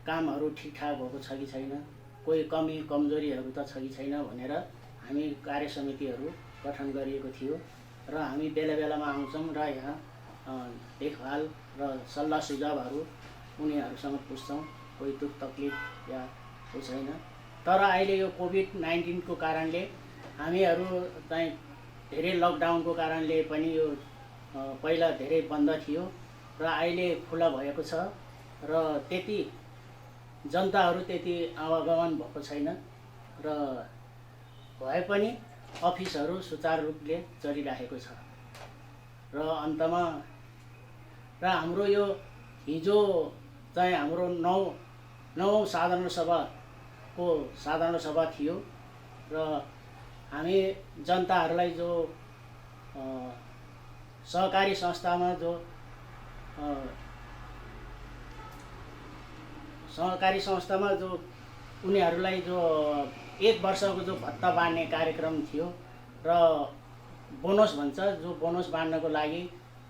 कामहरू ठिकठाक भएको छ कि छैन, कोही कमी कमजोरीहरू त छ कि छैन भनेर हामी कार्य समितिहरू गठन गरिएको थियो र हामी बेला बेलामा आउँछौँ र यहाँ देखभाल र सल्लाह सुझावहरू उनीहरूसँग पुछ्छौँ, कोही दुख तकलिफ या छैन। तर अहिले यो कोभिड-19 को कारणले हामीहरू चाहिँ धेरै लकडाउनको कारणले पनि यो पहिला धेरै बन्द थियो र अहिले खुला भएको छ र त्यति जनताहरू त्यति आवागमन भएको छैन र भए पनि अफिसहरू सुचारू रूपले चलिरहेको छ र अन्तमा र हाम्रो यो हिजो चाहिँ हाम्रो 9औं साधारण सभा थियो र हामी जनताहरूलाई जो सहकारी संस्थामा जो उनीहरूलाई जो 1 वर्षको जो भत्ता बाँड्ने कार्यक्रम थियो र बोनस भन्छ, जो बोनस बाँड्नको लागि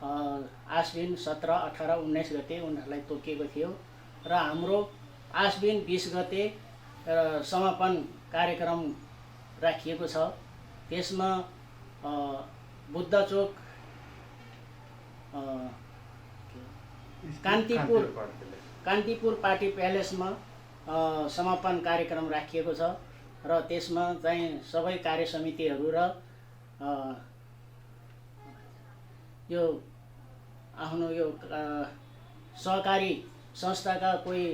आश्विन 17, 18, 19 गते उनीहरूलाई तोकिएको थियो र हाम्रो आश्विन 20 गते समापन कार्यक्रम राखिएको छ। त्यसमा बुद्धचोक कान्तिपुर पार्टी प्यालेसमा समापन कार्यक्रम राखिएको छ र त्यसमा चाहिँ सबै कार्य समितिहरू र यो आफ्नो यो सहकारी संस्थाका कोही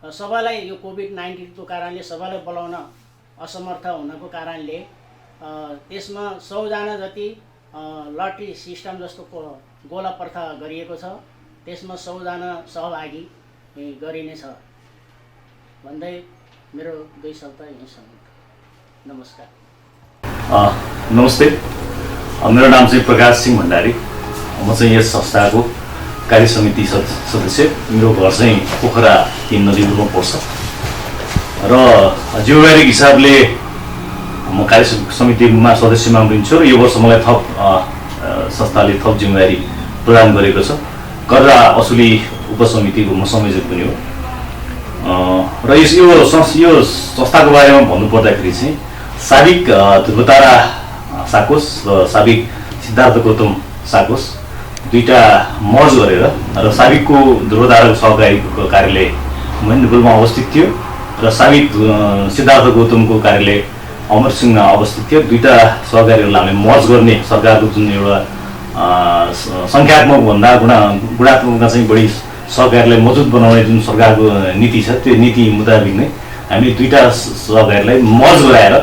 सबैलाई यो कोभिड-19 को कारणले सबैलाई बोलाउन असमर्थ हुनको कारणले त्यसमा 100 जना जति लटरी सिस्टम जस्तो गोला प्रथा गरिएको छ। त्यसमा 100 जना सहभागी गरिनेछ भन्दै मेरो 2 शब्द यही समाप्त। नमस्कार। नमस्ते, मेरो नाम चाहिँ प्रकाश सिंह भण्डारी। म चाहिँ यस संस्थाको कार्य समिति सदस्य। मेरो घर चाहिँ पोखरा 3 नदीपुरमा पर्छ र जिम्मेवारी हिसाबले म कार्य समितिमा सदस्यमा हुन्छु र यो वर्ष मलाई थप संस्थाले थप जिम्मेवारी प्रदान गरेको छ। कर असुली उपसमितिको म संयोजक पनि हो र यो संस्थाको बारेमा भन्नुपर्दाखेरि चाहिँ साबिक ध्रुवतारा साकोस र साबिक सिद्धार्थ गौतम साकोस दुईटा मर्ज गरेर र साबिकको ध्रुवताराको सहकारीको कार्यालय महेन्द्रपुरमा अवस्थित थियो र साबिक सिद्धार्थ गौतमको कार्यालय अमरसिंहमा अवस्थित थियो। दुईटा सहकारीहरूलाई हामीले मर्ज गर्ने सरकारको जुन एउटा सङ्ख्यात्मक भन्दा गुणात्मकमा चाहिँ बढी सहकारीलाई मजबुत बनाउने जुन सरकारको नीति छ त्यो नीति मुताबिक नै हामीले दुईटा सहकारीलाई मर्ज गराएर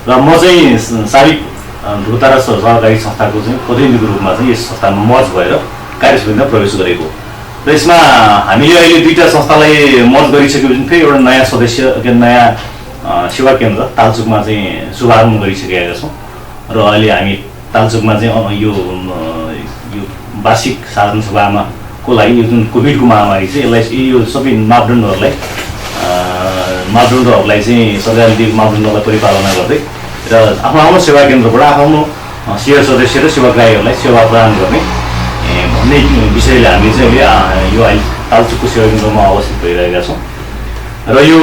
र म चाहिँ साबिक ध्रुवतारा सहकारी संस्थाको चाहिँ प्रतिनिधिको रूपमा चाहिँ यस संस्थामा मर्ज भएर कार्यसमितिमा प्रवेश गरेको र यसमा हामीले अहिले दुईटा संस्थालाई मर्ज गरिसकेपछि फेरि एउटा नयाँ सदस्य नयाँ सेवा केन्द्र तालचोकमा चाहिँ शुभारम्भ गरिसकेका छौँ र अहिले हामी तालचोकमा चाहिँ यो वार्षिक साधारण सभामा को लागि यो जुन कोभिडको महामारी चाहिँ यसलाई यो सबै मापदण्डहरूलाई चाहिँ सरकारले दिएको मापदण्डलाई परिपालना गर्दै र आफ्नो सेवा केन्द्रबाट आफ्नो सेवा सदस्य र सेवाग्राहीहरूलाई सेवा प्रदान गर्ने भन्ने विषयले हामीले चाहिँ अहिले यो अहिले तालचुकको सेवा केन्द्रमा अवस्थित भइरहेका छौँ र यो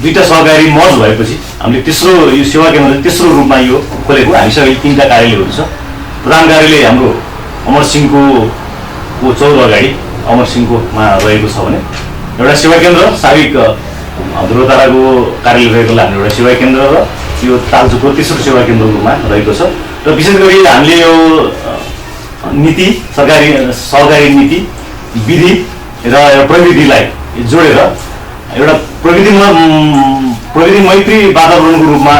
दुईवटा सहकारी मर्ज भएपछि हामीले तेस्रो यो सेवा केन्द्र तेस्रो रूपमा यो खोलेको हामीसँग अहिले 3टा कार्यालयहरू छ। प्रधान कार्यालय हाम्रो अमरसिंहको चौर अगाडि अमरसिंहकोमा रहेको छ भने एउटा सेवा केन्द्र साविक ध्रुवताराको कार्यालय रहेकोलाई हाम्रो एउटा सेवा केन्द्र र यो तालचुकको तेस्रो सेवा केन्द्रको रूपमा रहेको छ। र विशेष गरी हामीले यो नीति सहकारी नीति विधि र प्रविधिलाई जोडेर एउटा प्रविधि मैत्री वातावरणको रूपमा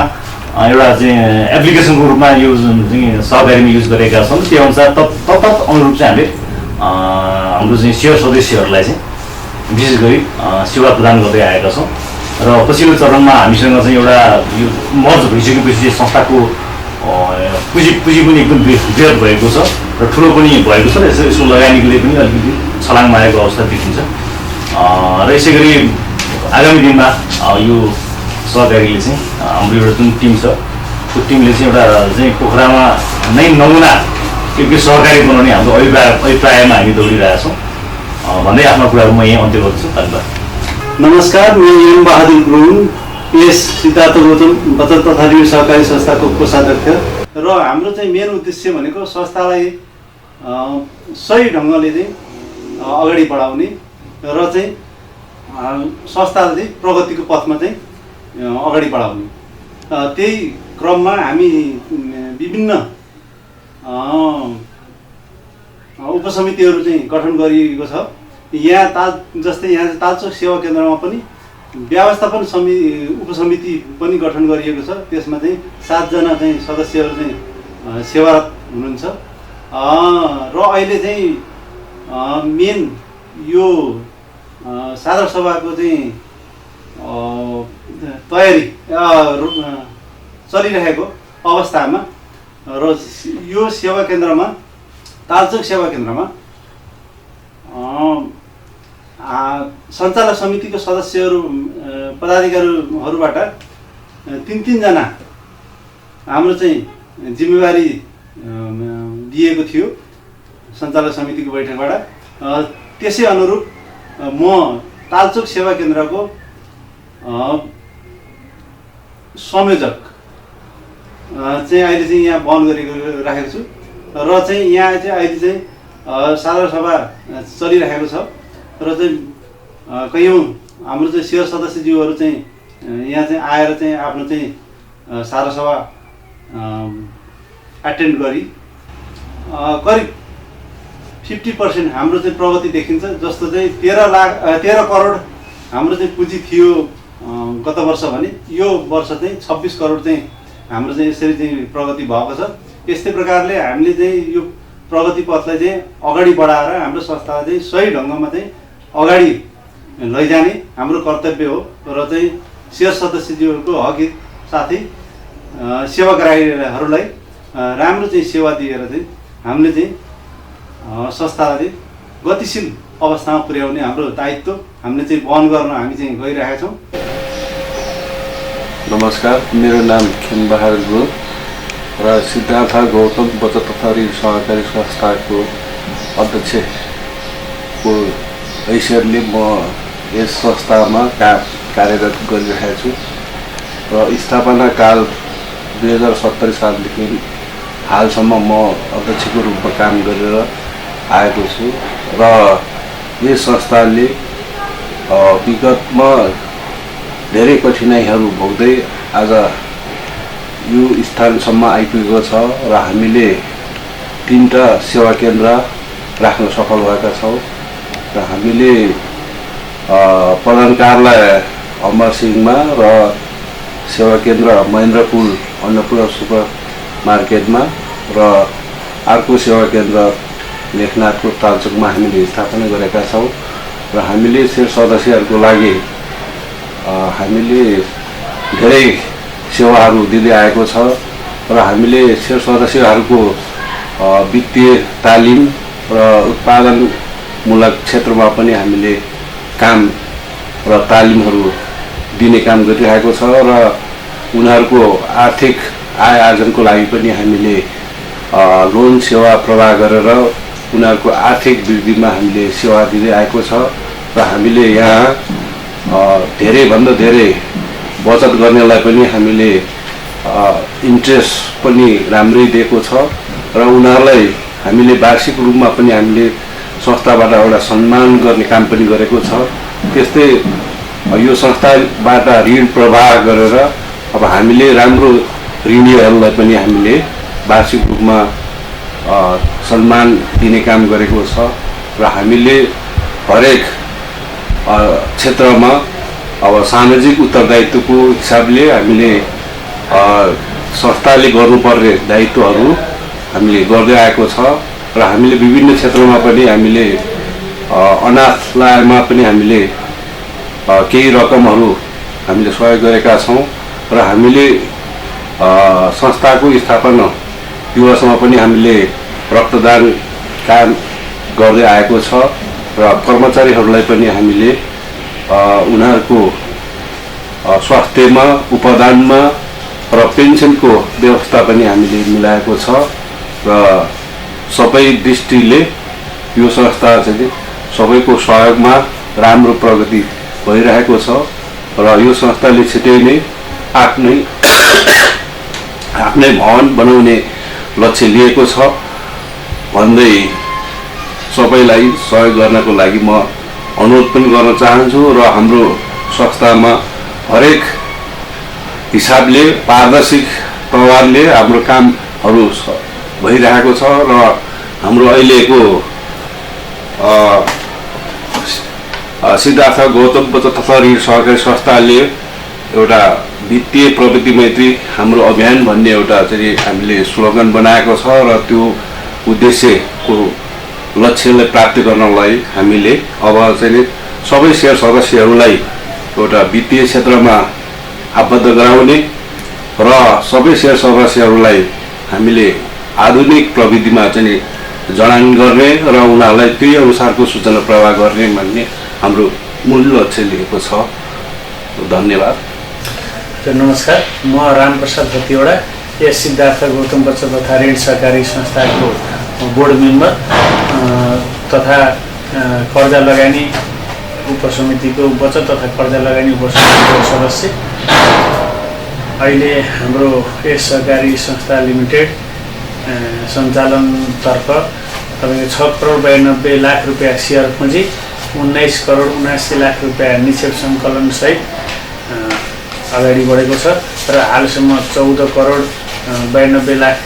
एउटा चाहिँ एप्लिकेसनको रूपमा यो सहकारीमा युज गरेका छन्। त्यो अनुसार तत्त अनुरूप चाहिँ हामीले हाम्रो चाहिँ सेवा सदस्यहरूलाई चाहिँ विशेष गरी सेवा प्रदान गर्दै आएका छौँ र पछिल्लो चरणमा हामीसँग चाहिँ एउटा यो मर्ज भइसकेपछि संस्थाको पुँजी पनि एकदम वृहत भएको छ र ठुलो पनि भएको छ र यसको लगानीको लागि पनि अलिकति छलाङ मारेको अवस्था देखिन्छ र यसै गरी आगामी दिनमा यो सहकारीले चाहिँ हाम्रो एउटा जुन टिम छ त्यो टिमले चाहिँ एउटा चाहिँ पोखरामा नै नमुना यो सहकारी बनाउने हाम्रो अभिप्रायमा हामी दौडिरहेका छौँ भन्दै आफ्नो कुराहरू म यहीँ अन्त्य गर्छु। धन्यवाद। नमस्कार, म एम बहादुर गुरुङ, यस सिद्धार्थ गौतम बचत तथा ऋण सहकारी संस्थाको कोषाध्यक्ष र हाम्रो चाहिँ मेन उद्देश्य भनेको संस्थालाई सही ढङ्गले चाहिँ अगाडि बढाउने र चाहिँ संस्थालाई चाहिँ प्रगतिको पथमा चाहिँ अगाडि बढाउने। त्यही क्रममा हामी विभिन्न उपसमितिहरू चाहिँ गठन गरिएको छ। जस्तै यहाँ तालचोक सेवा केन्द्रमा पनि व्यवस्थापन उपसमिति पनि गठन गरिएको छ। त्यसमा चाहिँ 7 जना चाहिँ सदस्यहरू चाहिँ सेवारत हुनुहुन्छ र अहिले चाहिँ मेन यो साधारण सभाको चाहिँ तयारी चलिरहेको अवस्थामा र यो सेवा केन्द्रमा तालचोक सेवा केन्द्रमा सञ्चालक समितिको सदस्यहरू पदाधिकारीहरूबाट 3 जना हाम्रो चाहिँ जिम्मेवारी दिएको थियो सञ्चालक समितिको बैठकबाट। त्यसै अनुरूप म तालचोक सेवा केन्द्रको संयोजक चाहिँ अहिले चाहिँ यहाँ बन्द राखेको छु र चाहिँ यहाँ चाहिँ अहिले चाहिँ साधारण सभा चलिरहेको छ र चाहिँ कयौँ हाम्रो चाहिँ सेवा सदस्यज्यूहरू चाहिँ यहाँ चाहिँ आएर चाहिँ आफ्नो चाहिँ साधारण सभा एटेन्ड गरी करिब 50% हाम्रो चाहिँ प्रगति देखिन्छ। जस्तो चाहिँ 13 करोड हाम्रो चाहिँ पुँजी थियो गत वर्ष भने यो वर्ष चाहिँ 26 करोड चाहिँ हाम्रो चाहिँ यसरी चाहिँ प्रगति भएको छ। यस्तै प्रकारले हामीले चाहिँ यो प्रगति पथलाई चाहिँ अगाडि बढाएर हाम्रो संस्थालाई चाहिँ सही ढङ्गमा चाहिँ अगाडि लैजाने हाम्रो कर्तव्य हो र चाहिँ सेवा सदस्यज्यूहरूको हक साथै सेवाग्राहीहरूलाई राम्रो चाहिँ सेवा दिएर चाहिँ हामीले चाहिँ संस्थालाई चाहिँ गतिशील अवस्थामा पुर्याउने हाम्रो दायित्व हामीले चाहिँ वहन गर्न हामी चाहिँ गइरहेका छौँ। नमस्कार, मेरो नाम खेमबहादुर गुरुङ र सिद्धार्थ गौतम बचत तथा ऋण सहकारी संस्थाको अध्यक्षको हैसियतले म यस संस्थामा कार्यरत गरिरहेको छु र स्थापना काल 2070 सालदेखि हालसम्म म अध्यक्षको रूपमा काम गरेर आएको छु र यस संस्थाले विगतमा धेरै कठिनाइहरू भोग्दै आज यो स्थानसम्म आइपुगेको छ र हामीले 3टा सेवा केन्द्र राख्न सफल भएका छौँ र हामीले प्रधान कार्यालय अमरसिंहमा र सेवा केन्द्र महेन्द्रपुल अन्नपूर्ण सुपर मार्केटमा र अर्को सेवा केन्द्र लेखनाथको तालचोकमा हामीले स्थापना गरेका छौँ र हामीले सेवा सदस्यहरूको लागि हामीले धेरै सेवाहरू दिँदै आएको छ र हामीले सेवा सदस्यहरूको वित्तीय तालिम र उत्पादनमूलक क्षेत्रमा पनि हामीले काम र तालिमहरू दिने काम गरिरहेको छ र उनीहरूको आर्थिक आय आर्जनको लागि पनि हामीले लोन सेवा प्रवाह गरेर उनीहरूको आर्थिक वृद्धिमा हामीले सेवा दिँदै आएको छ र हामीले यहाँ धेरैभन्दा धेरै बचत गर्नेलाई पनि हामीले इन्ट्रेस्ट पनि राम्रै दिएको छ र उनीहरूलाई हामीले वार्षिक रूपमा पनि हामीले संस्थाबाट एउटा सम्मान गर्ने काम पनि गरेको छ। त्यस्तै यो संस्थाबाट ऋण प्रवाह गरेर अब हामीले राम्रो ऋणीहरूलाई पनि हामीले वार्षिक रूपमा सम्मान दिने काम गरेको छ र हामीले हरेक क्षेत्रमा अब सामाजिक उत्तरदायित्वको हिसाबले हामीले संस्थाले गर्नुपर्ने दायित्वहरू हामीले गर्दै आएको छ र हामीले विभिन्न क्षेत्रमा पनि हामीले अनाथालयमा पनि हामीले केही रकमहरू हामीले सहयोग गरेका छौँ र हामीले संस्थाको स्थापना दिवसमा पनि हामीले रक्तदान काम गर्दै आएको छ र कर्मचारीहरूलाई पनि हामीले उनीहरूको स्वास्थ्यमा उपदानमा र पेन्सनको व्यवस्था पनि हामीले मिलाएको छ र सबै दृष्टिले यो संस्था चाहिँ सबैको सहयोगमा राम्रो प्रगति भइरहेको छ र यो संस्थाले छिटै नै आफ्नै भवन बनाउने लक्ष्य लिएको छ भन्दै सबैलाई सहयोग गर्नको लागि म अनुरोध पनि गर्न चाहन्छु र हाम्रो संस्थामा हरेक हिसाबले पारदर्शी प्रभावले हाम्रो कामहरू भइरहेको छ र हाम्रो अहिलेको सिद्धार्थ गौतम बचत तथा ऋण सहकारी संस्थाले एउटा वित्तीय प्रवृत्ति मैत्री हाम्रो अभियान भन्ने एउटा चाहिँ हामीले स्लोगन बनाएको छ र त्यो उद्देश्यको लक्ष्यलाई प्राप्त गर्नलाई हामीले अब चाहिँ सबै शेयर सदस्यहरूलाई एउटा वित्तीय क्षेत्रमा आबद्ध गराउने र सबै शेयर सदस्यहरूलाई हामीले आधुनिक प्रविधिमा चाहिँ जडान गर्ने र उनीहरूलाई त्यही अनुसारको सूचना प्रवाह गर्ने भन्ने हाम्रो मूल लक्ष्य लिएको छ। धन्यवाद। नमस्कार, म रामप्रसाद खतिवडा यस सिद्धार्थ गौतम बचत तथा ऋण सहकारी संस्थाको बोर्ड मेम्बर तथा कर्जा लगानी उपसमितिको बचत तथा कर्जा लगानी उपसमितिको सदस्य। अहिले हाम्रो यस सहकारी संस्था लिमिटेड सञ्चालनतर्फ तपाईँको 6 करोड 92 लाख रुपियाँ सेयर पुँजी 19 करोड 79 लाख रुपियाँ निक्षेप सङ्कलनसहित अगाडि बढेको छ र हालसम्म 14 करोड 92 लाख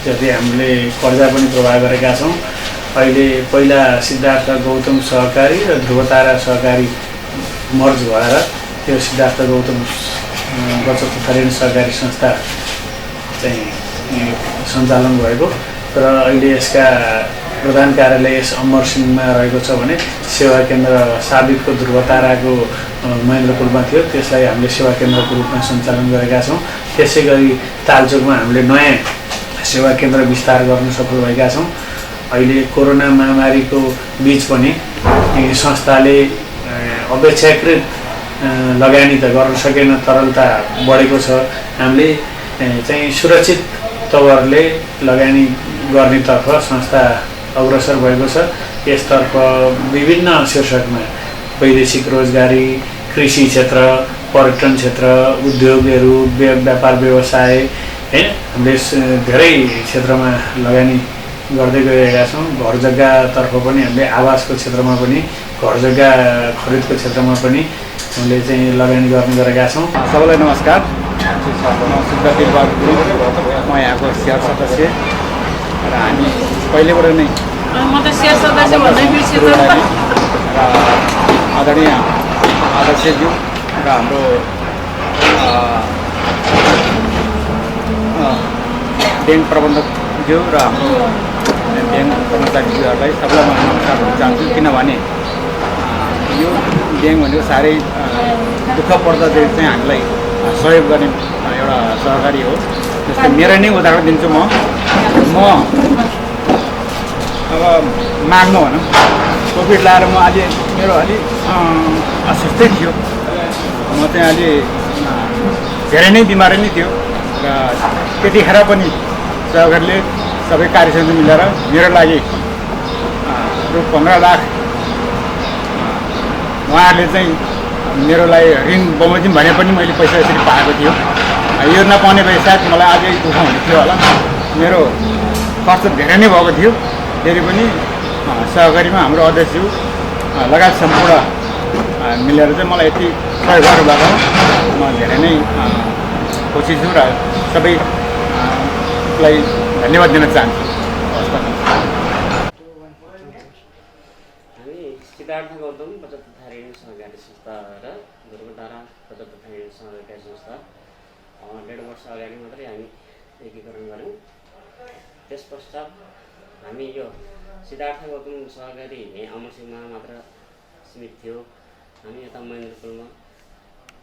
जति हामीले कर्जा पनि प्रवाह गरेका छौँ। अहिले पहिला सिद्धार्थ गौतम सहकारी र ध्रुवतारा सहकारी मर्ज भएर त्यो सिद्धार्थ गौतम बचत तथा ऋण सहकारी संस्था चाहिँ सञ्चालन भएको र अहिले यसका प्रधान कार्यालय यस अमरसिंहमा रहेको छ भने सेवा केन्द्र साबिकको ध्रुवताराको महेन्द्रपुरमा थियो, त्यसलाई हामीले सेवा केन्द्रको रूपमा सञ्चालन गरेका छौँ। त्यसै गरी तालचोकमा हामीले नयाँ सेवा केन्द्र विस्तार गर्न सफल भएका छौँ। अहिले कोरोना महामारीको बीच पनि संस्थाले अपेक्षाकृत लगानी त गर्न सकेन, तरलता बढेको छ। हामीले चाहिँ सुरक्षित तवरले लगानी गर्नेतर्फ संस्था अग्रसर भएको छ। यसतर्फ विभिन्न शीर्षकमा वैदेशिक रोजगारी, कृषि क्षेत्र, पर्यटन क्षेत्र, उद्योगहरू, व्यापार व्यवसाय हैन, हामीले धेरै क्षेत्रमा लगानी गर्दै गइरहेका छौँ। घर जग्गातर्फ पनि हामीले आवासको क्षेत्रमा पनि, घर जग्गा खरिदको क्षेत्रमा पनि हामीले चाहिँ लगानी गर्ने गरेका छौँ। सबैलाई नमस्कार, म सिद्धबहादुर गुरुङ, म यहाँको सेयर सदस्य र हामी पहिलेबाट नै म त सेयर सदस्य भन्दै बिर्सेछु र आदरणीय अध्यक्षज्यू र हाम्रो ब्याङ्क प्रबन्धकज्यू र हाम्रो ब्याङ्क कर्मचारीज्यूहरूलाई सबैलाई म नमस्कार भन्न चाहन्छु। किनभने यो ब्याङ्क भनेको साह्रै दुःख पर्दा चाहिँ हामीलाई सहयोग गर्ने एउटा सहकारी हो। जस्तै मेरो नै उदाहरण दिन्छु म। म अब माग्नु भनौँ कोभिड लाएर म अलि मेरो अलि अस्वस्थै थियो। म चाहिँ अलि धेरै नै बिमारी नै थियो र त्यतिखेर पनि सहकारीले सबै कार्य समिति मिलेर मेरो लागि रु 15 लाख उहाँहरूले चाहिँ मेरो लागि ऋण बमोजिम भने पनि मैले पैसा यसरी पाएको थियो। यो नपाउने भए सायद मलाई अझै दुःख हुने थियो होला। मेरो खर्च धेरै नै भएको थियो। फेरि पनि सहकारीमा हाम्रो अध्यक्षज्यू लगायत सम्पूर्ण मिलेर चाहिँ मलाई यति सहयोग गर्नुभएको म धेरै नै खुसी छु र सबैलाई धन्यवाद दिन चाहन्छु। हामी सिद्धार्थ गौतम बचत तथा ऋण सहकारी संस्था र ध्रुवतारा बचत तथा ऋण सहकारी संस्था 1.5 वर्ष अगाडि मात्रै हामी एकीकरण गऱ्यौँ। त्यस पश्चात हामी यो सिद्धार्थ गौतम सहकारी अमरसिंहमा मात्र सीमित थियो। हामी यता महेन्द्रपुरमा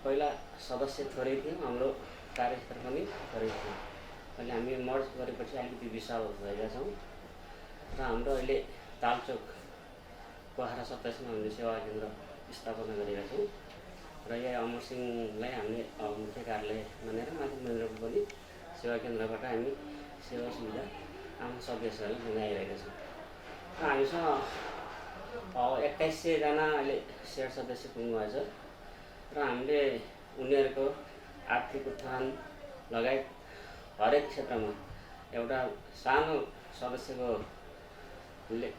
पहिला सदस्य थोरै थियौँ, हाम्रो कार्यक्षेत्र पनि थोरै थियो। अहिले हामी मर्ज गरेपछि अलिकति विशाल भएका छौँ र हाम्रो अहिले तालचोक पोखरा 27 मा हामीले सेवा केन्द्र स्थापना गरेका छौँ र यहाँ अमरसिंहलाई हामीले मुख्य कार्यालय मानेर माथि महेन्द्रपुर पनि सेवा केन्द्रबाट हामी सेवा सुविधा आम सदस्यहरूलाई जोगाइरहेका छौँ। र हामीसँग 2100 जना अहिले सेयर सदस्य पुग्नुभएछ र हामीले उनीहरूको आर्थिक उत्थान लगायत हरेक क्षेत्रमा एउटा सानो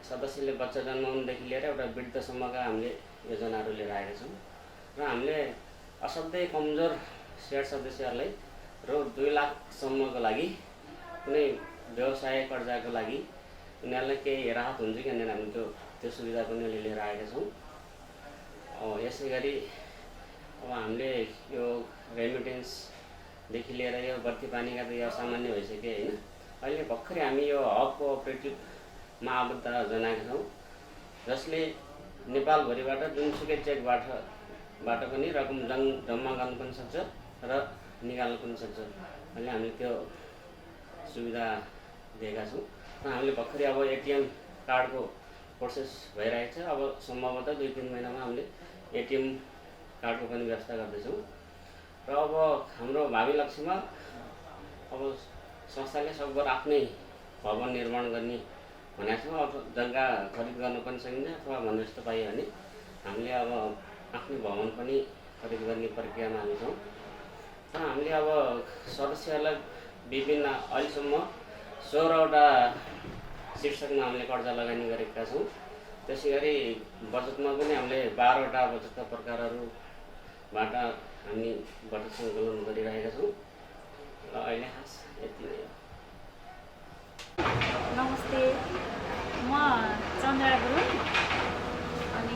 सदस्यले बच्चा जन्माउनुदेखि लिएर एउटा वृद्धसम्मका हामीले योजनाहरू लिएर आएका छौँ र हामीले असाध्यै कमजोर सेयर सदस्यहरूलाई रु 2 लाखसम्मको लागि कुनै व्यवसाय कर्जाको लागि उनीहरूलाई केही राहत हुन्छ कि भनेर हामी त्यो सुविधा पनि लिएर आएका छौँ। यसै गरी अब हामीले यो रेमिटेन्सदेखि लिएर यो बत्ती पानीका त यो सामान्य भइसक्यो होइन। अहिले भर्खरै हामी यो हब कोअपरेटिभमा आबद्ध जनाएका छौँ जसले नेपालभरिबाट जुनसुकै चेकबाट पनि रकम जम्मा गर्नु पनि सक्छ र निकाल्नु पनि सक्छ। अहिले हामीले त्यो सुविधा दिएका छौँ र हामीले भर्खरै अब एटिएम कार्डको प्रोसेस भइरहेको छ। अब सम्भवतः 2-3 महिनामा हामीले एटिएम कार्डको पनि व्यवस्था गर्दैछौँ र अब हाम्रो भावी लक्ष्यमा अब संस्थाले सकभर आफ्नै भवन निर्माण गर्ने भनेको छौँ। अब जग्गा खरिद गर्न पनि सकिन्छ अथवा भन्नु जस्तो पाइयो भने हामीले अब आफ्नै भवन पनि खरिद गर्ने प्रक्रियामा हामी छौँ र हामीले अब सदस्यहरूलाई विभिन्न अहिलेसम्म 16वटा शीर्षकमा हामीले कर्जा लगानी गरेका छौँ। त्यसै गरी बचतमा पनि हामीले 12वटा बचतका प्रकारहरूबाट हामी बचत सङ्कलन गरिरहेका छौँ र अहिले खास यति नै हो। नमस्ते, म चन्द्रा गुरुङ अनि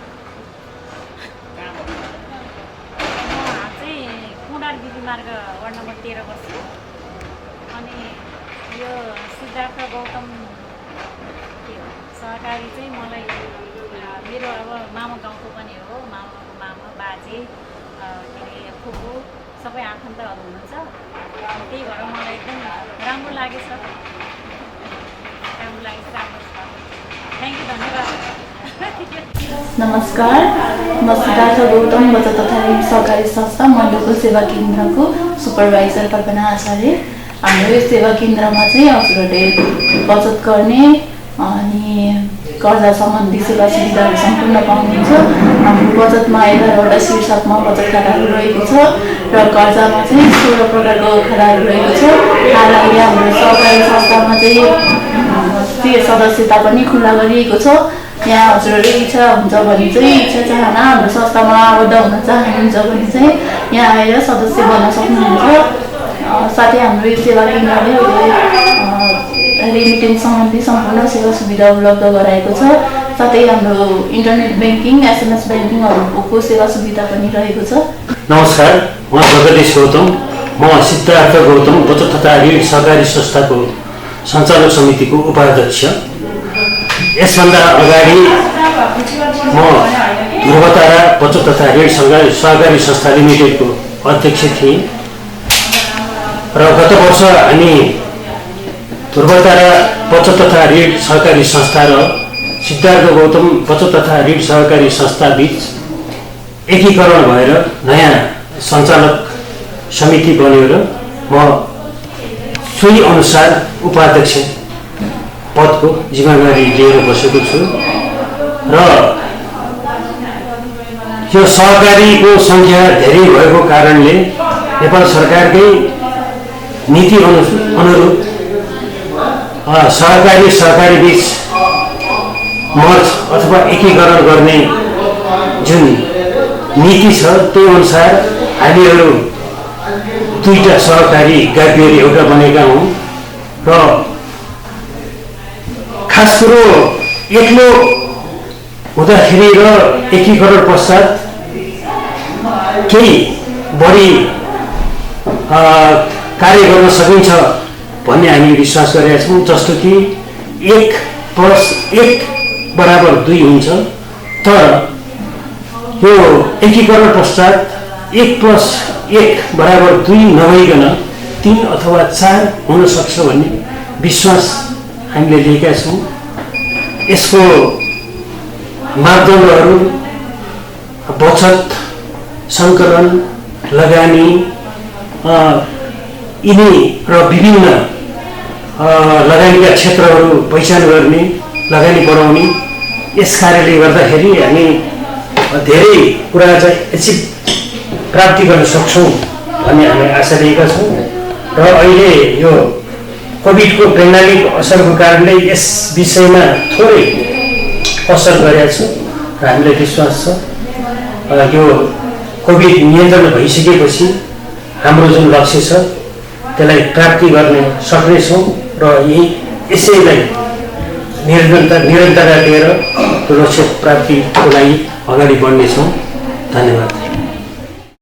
म चाहिँ कुडार विधि मार्ग वार्ड नम्बर 13 बस्छु। अनि यो सिद्धार्थ गौतम सहकारी चाहिँ मलाई मेरो अब मामा गाउँको पनि हो। मामाको मामा बाजे के अरे फुपू सबै आफन्तहरू हुनुहुन्छ। त्यही भएर मलाई एकदम राम्रो लागेछ। राम्रो छ। थ्याङ्क यू, धन्यवाद। नमस्कार, म सिद्धार्थ गौतम बचत तथा ऋण सहकारी संस्था मण्डलको सेवा केन्द्रको सुपरभाइजर कल्पना आचार्य। हाम्रो यो सेवा केन्द्रमा चाहिँ हजुरहरूले बचत गर्ने अनि कर्जा सम्बन्धी सेवा सुविधाहरू सम्पूर्ण पाउनुहुन्छ। हाम्रो बचतमा 11वटा शीर्षकमा बचत खाताहरू रहेको छ र कर्जामा चाहिँ 16 प्रकारको खाताहरू रहेको छ। हाल अहिले हाम्रो सहकारी संस्थामा चाहिँ सदस्यता पनि खुल्ला गरिएको छ। यहाँ हजुरहरू इच्छा हुन्छ भने चाहिँ इच्छा चाहना हाम्रो संस्थामा आबद्ध हुन चाहनुहुन्छ भने चाहिँ यहाँ आएर सदस्य बन्न सक्नुहुन्छ। साथै हाम्रो यो सेवा केन्द्रले रेमिटेन्स सम्बन्धी सम्पूर्ण सेवा सुविधा उपलब्ध गराएको छ। साथै हाम्रो इन्टरनेट ब्याङ्किङ, SMS ब्याङ्किङहरूको सेवा सुविधा पनि रहेको छ। नमस्कार, म जगदीश गौतम। म सिद्धार्थ गौतम बचत तथा ऋण सहकारी संस्थाको सञ्चालक समितिको उपाध्यक्ष। यसभन्दा अगाडि म ध्रुवतारा बचत तथा ऋण सहकारी संस्था लिमिटेडको अध्यक्ष थिएँ र गत वर्ष हामी ध्रुवतारा बचत तथा ऋण सहकारी संस्था र सिद्धार्थ गौतम बचत तथा ऋण सहकारी संस्था बीच एकीकरण भएर नयाँ सञ्चालक समिति बन्यो र म सोही अनुसार उपाध्यक्ष पदको जिम्मेवारी लिएर बसेको छु र यो सहकारीको सङ्ख्या धेरै भएको कारणले नेपाल सरकारकै नीति अनुरूप सहकारी बीच मर्ज अथवा एकीकरण गर्ने जुन नीति छ त्यो अनुसार हामीहरू दुईटा सहकारी गाविएर एउटा बनेका हौँ र खास कुरो एक्लो हुँदाखेरि र एकीकरण पश्चात केही बढी कार्य गर्न सकिन्छ भन्ने हामी विश्वास गरेका छौँ। जस्तो कि 1+1 = 2 हुन्छ, तर यो एकीकरण पश्चात 1+1 = 2 नभइकन 3 अथवा 4 हुन सक्छ भन्ने विश्वास हामीले लिएका छौँ। यसको मापदण्डहरू बचत, सङ्कलन, लगानी यिनी र विभिन्न लगानीका क्षेत्रहरू पहिचान गर्ने, लगानी बढाउने, यस कार्यले गर्दाखेरि हामी धेरै कुरा चाहिँ एचिभ प्राप्ति गर्न सक्छौँ भन्ने हामी आशा लिएका छौँ। र अहिले यो कोभिडको वैज्ञानिक असरको कारणले यस विषयमा थोरै असर गरेको छ र हामीलाई विश्वास छ यो कोभिड नियन्त्रण भइसकेपछि हाम्रो जुन लक्ष्य छ त्यसलाई प्राप्ति गर्न सक्नेछौँ र यसैलाई निरन्तरता दिएर त्यो लक्ष्य प्राप्तिको लागि अगाडि बढ्नेछौँ। धन्यवाद।